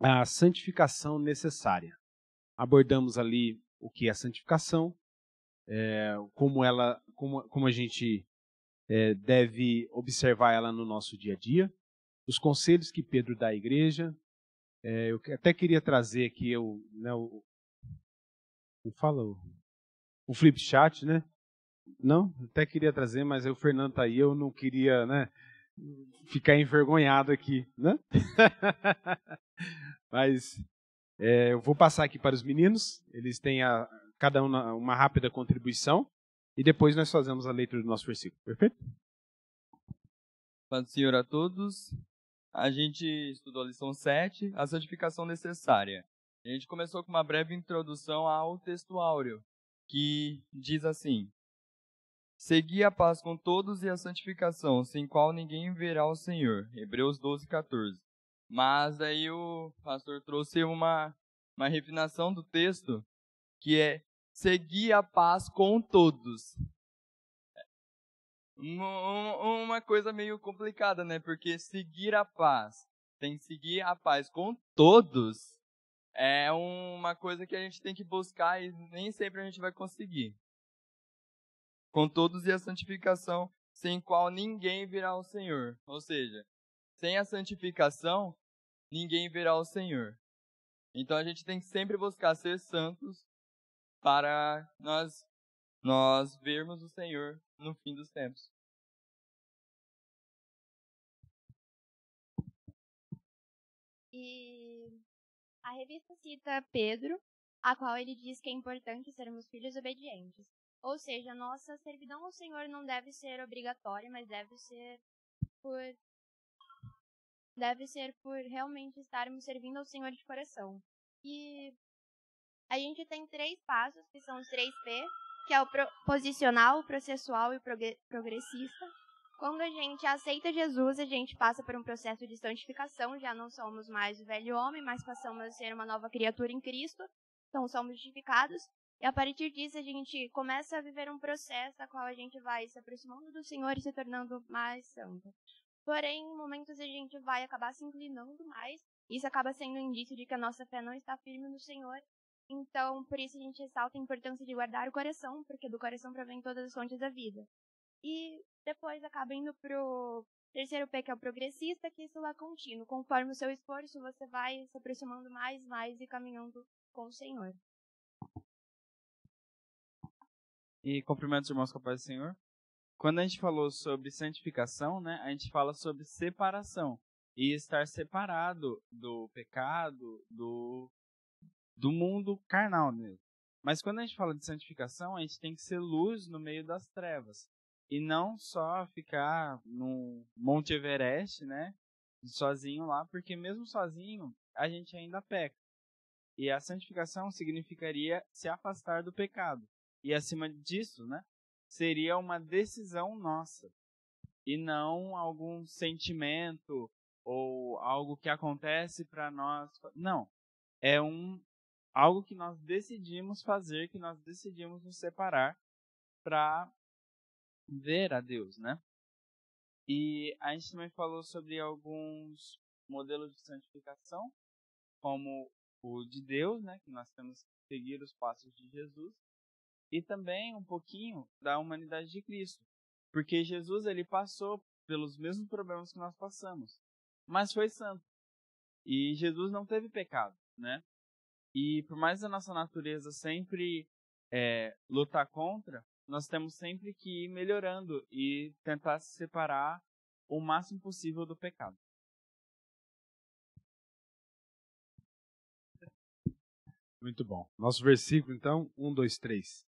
S2: é a santificação necessária. Abordamos ali o que é a santificação, como a gente deve observar ela no nosso dia a dia, os conselhos que Pedro dá à igreja. Eu até queria trazer aqui o flip chat, né? Não, até queria trazer, mas o Fernando está aí, eu não queria, né, ficar envergonhado aqui, né? Mas eu vou passar aqui para os meninos, eles têm cada um uma rápida contribuição, e depois nós fazemos a leitura do nosso versículo, perfeito?
S12: Paz do Senhor a todos. A gente estudou a lição 7, a santificação necessária. A gente começou com uma breve introdução ao texto áureo, que diz assim: segui a paz com todos e a santificação, sem qual ninguém verá o Senhor. Hebreus 12, 14. Mas aí o pastor trouxe uma refinação do texto, que é seguir a paz com todos. Uma coisa meio complicada, né? Porque seguir a paz, tem que seguir a paz com todos, é uma coisa que a gente tem que buscar e nem sempre a gente vai conseguir. Com todos e a santificação, sem qual ninguém virá ao Senhor. Ou seja, sem a santificação, ninguém verá o Senhor. Então a gente tem que sempre buscar ser santos para nós vermos o Senhor no fim dos tempos.
S13: E a revista cita Pedro, a qual ele diz que é importante sermos filhos obedientes. Ou seja, nossa servidão ao Senhor não deve ser obrigatória, mas deve ser por realmente estarmos servindo ao Senhor de coração. E a gente tem 3 passos, que são os 3P, que é o posicional, o processual e o progressista. Quando a gente aceita Jesus, a gente passa por um processo de santificação, já não somos mais o velho homem, mas passamos a ser uma nova criatura em Cristo, então somos justificados. E a partir disso a gente começa a viver um processo a qual a gente vai se aproximando do Senhor e se tornando mais santo. Porém, em momentos a gente vai acabar se inclinando mais. Isso acaba sendo um indício de que a nossa fé não está firme no Senhor. Então, por isso a gente ressalta a importância de guardar o coração, porque do coração provém todas as fontes da vida. E depois acaba indo pro 3º P, que é o progressista, que isso lá é contínuo. Conforme o seu esforço, você vai se aproximando mais e caminhando com o Senhor.
S12: E cumprimento os irmãos com a paz do Senhor. Quando a gente falou sobre santificação, né, a gente fala sobre separação. E estar separado do pecado, do mundo carnal mesmo. Mas quando a gente fala de santificação, a gente tem que ser luz no meio das trevas. E não só ficar no Monte Everest, né, sozinho lá, porque mesmo sozinho, a gente ainda peca. E a santificação significaria se afastar do pecado. E acima disso, né, seria uma decisão nossa. E não algum sentimento ou algo que acontece para nós. Não. É algo que nós decidimos fazer, que nós decidimos nos separar para ver a Deus, né? E a gente também falou sobre alguns modelos de santificação, como o de Deus, né, que nós temos que seguir os passos de Jesus, e também um pouquinho da humanidade de Cristo, porque Jesus ele passou pelos mesmos problemas que nós passamos, mas foi santo. E Jesus não teve pecado, né? E por mais a nossa natureza sempre lutar contra, nós temos sempre que ir melhorando e tentar se separar o máximo possível do pecado.
S14: Muito bom. Nosso versículo, então, 1, 2, 3.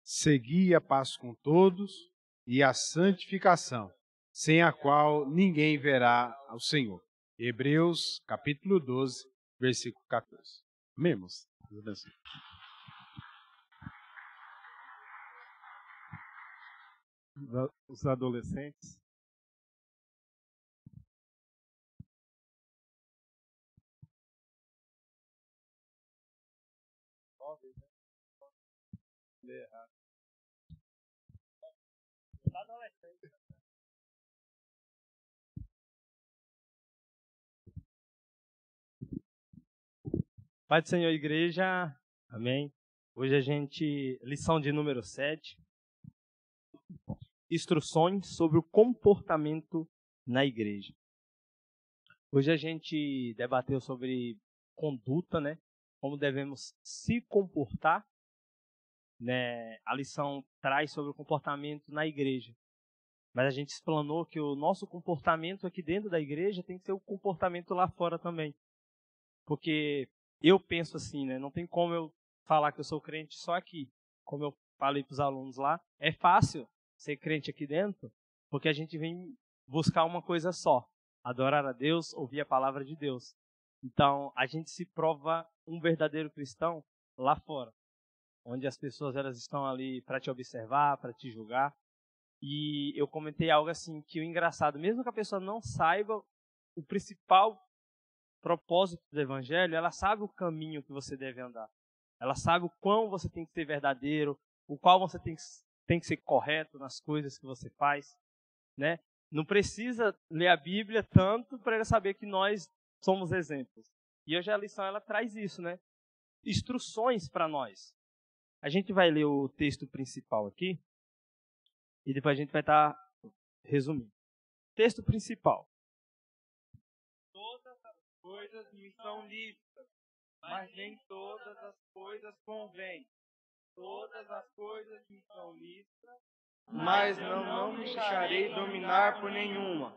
S14: Segui a paz com todos e a santificação, sem a qual ninguém verá ao Senhor. Hebreus, capítulo 12, versículo 14. Amemos.
S2: Os adolescentes.
S15: Pai do Senhor, igreja, amém. Hoje a gente, lição de número 7, instruções sobre o comportamento na igreja. Hoje a gente debateu sobre conduta, né? Como devemos se comportar, né? A lição traz sobre o comportamento na igreja. Mas a gente explanou que o nosso comportamento aqui dentro da igreja tem que ser o comportamento lá fora também. Porque eu penso assim, né? Não tem como eu falar que eu sou crente só aqui. Como eu falei para os alunos lá, é fácil ser crente aqui dentro, porque a gente vem buscar uma coisa só: adorar a Deus, ouvir a palavra de Deus. Então, a gente se prova um verdadeiro cristão lá fora, onde as pessoas elas estão ali para te observar, para te julgar. E eu comentei algo assim, que o engraçado, mesmo que a pessoa não saiba o principal propósito do evangelho, ela sabe o caminho que você deve andar. Ela sabe o quão você tem que ser verdadeiro, o qual você tem que ser correto nas coisas que você faz, né? Não precisa ler a Bíblia tanto para ela saber que nós somos exemplos. E hoje a lição ela traz isso, né? Instruções para nós. A gente vai ler o texto principal aqui e depois a gente vai estar resumindo. Texto principal. Todas as coisas me são lícitas, mas nem todas as coisas convêm. Todas as coisas me são lícitas,
S9: mas não me deixarei dominar por nenhuma.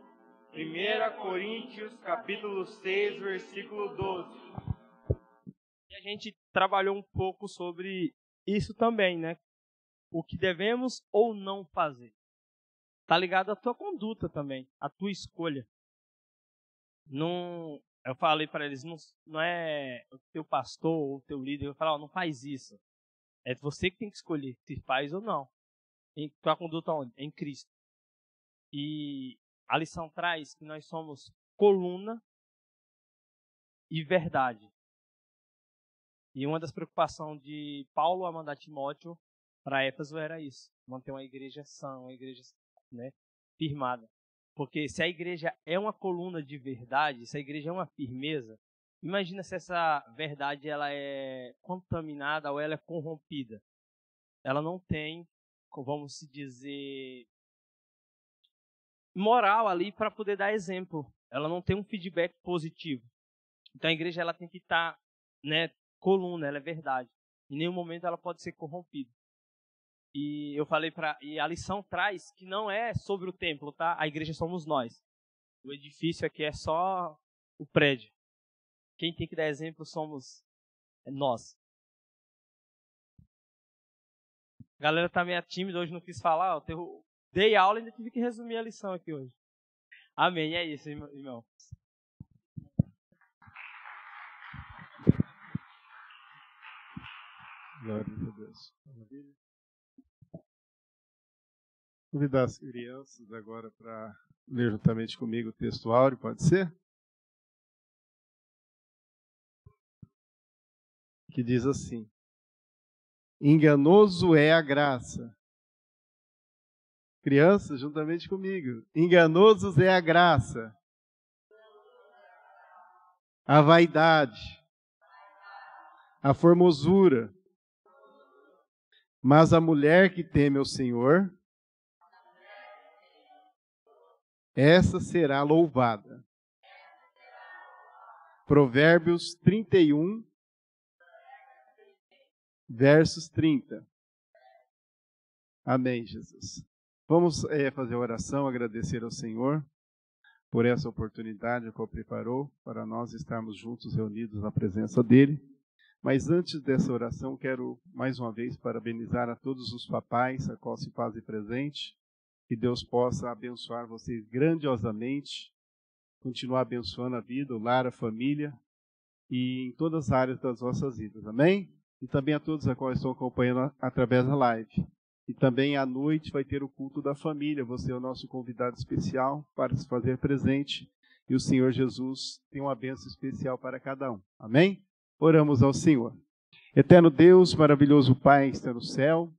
S9: 1 Coríntios, capítulo 6, versículo 12.
S15: E a gente trabalhou um pouco sobre isso também, né? O que devemos ou não fazer. Tá ligado à tua conduta também, à tua escolha. Não, eu falei para eles, não é o teu pastor ou o teu líder, eu falo, não faz isso. É você que tem que escolher se faz ou não. Em tua conduta onde? Em Cristo. E a lição traz que nós somos coluna e verdade. E uma das preocupações de Paulo a mandar Timóteo para Éfeso era isso. Manter uma igreja sã, uma igreja, né, firmada. Porque se a igreja é uma coluna de verdade, se a igreja é uma firmeza, imagina se essa verdade ela é contaminada ou ela é corrompida. Ela não tem, vamos se dizer, moral ali para poder dar exemplo. Ela não tem um feedback positivo. Então a igreja ela tem que estar, né, coluna, ela é verdade. Em nenhum momento ela pode ser corrompida. E eu falei e a lição traz que não é sobre o templo, tá? A igreja somos nós. O edifício aqui é só o prédio. Quem tem que dar exemplo somos nós. A galera tá meio tímida hoje, não quis falar. Eu dei aula e ainda tive que resumir a lição aqui hoje. Amém, é isso, irmão.
S2: Glória a Deus. Maravilha. Convidar as crianças agora para ler juntamente comigo o texto áureo, pode ser? Que diz assim: enganoso é a graça. Crianças, juntamente comigo. Enganosos é a graça, a vaidade, a formosura. Mas a mulher que teme ao Senhor, essa será louvada. Provérbios 31, versos 30. Amém, Jesus. Vamos fazer a oração, agradecer ao Senhor por essa oportunidade que Ele preparou para nós estarmos juntos, reunidos na presença dEle. Mas antes dessa oração, quero mais uma vez parabenizar a todos os papais a qual se fazem presente. Que Deus possa abençoar vocês grandiosamente, continuar abençoando a vida, o lar, a família e em todas as áreas das vossas vidas. Amém? E também a todos a qual estão acompanhando através da live. E também à noite vai ter o culto da família. Você é o nosso convidado especial para se fazer presente. E o Senhor Jesus tem uma bênção especial para cada um. Amém? Oramos ao Senhor. Eterno Deus, maravilhoso Pai que está no céu,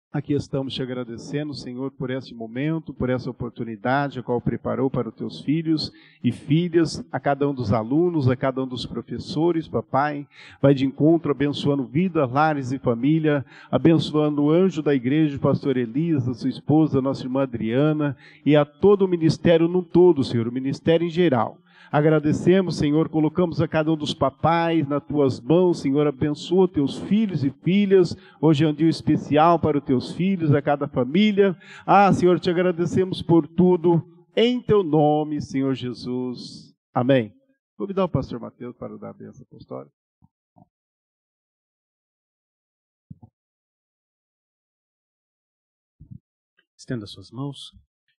S2: aqui estamos te agradecendo, Senhor, por este momento, por essa oportunidade a qual preparou para os teus filhos e filhas, a cada um dos alunos, a cada um dos professores, papai. Vai de encontro, abençoando vidas, lares e família, abençoando o anjo da igreja, o pastor Elias, a sua esposa, a nossa irmã Adriana, e a todo o ministério no todo, Senhor, o ministério em geral. Agradecemos, Senhor, colocamos a cada um dos papais nas tuas mãos, Senhor, abençoa teus filhos e filhas. Hoje é um dia especial para os teus filhos, a cada família. Senhor, te agradecemos por tudo, em teu nome, Senhor Jesus. Amém. Vou convidar o pastor Mateus para dar a bênção apostólica.
S14: Estenda suas mãos.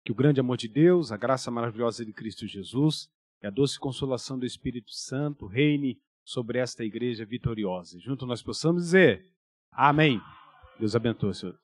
S14: Que o grande amor de Deus, a graça maravilhosa de Cristo Jesus e a doce consolação do Espírito Santo reine sobre esta igreja vitoriosa. Junto nós possamos dizer amém. Deus abençoe, Senhor.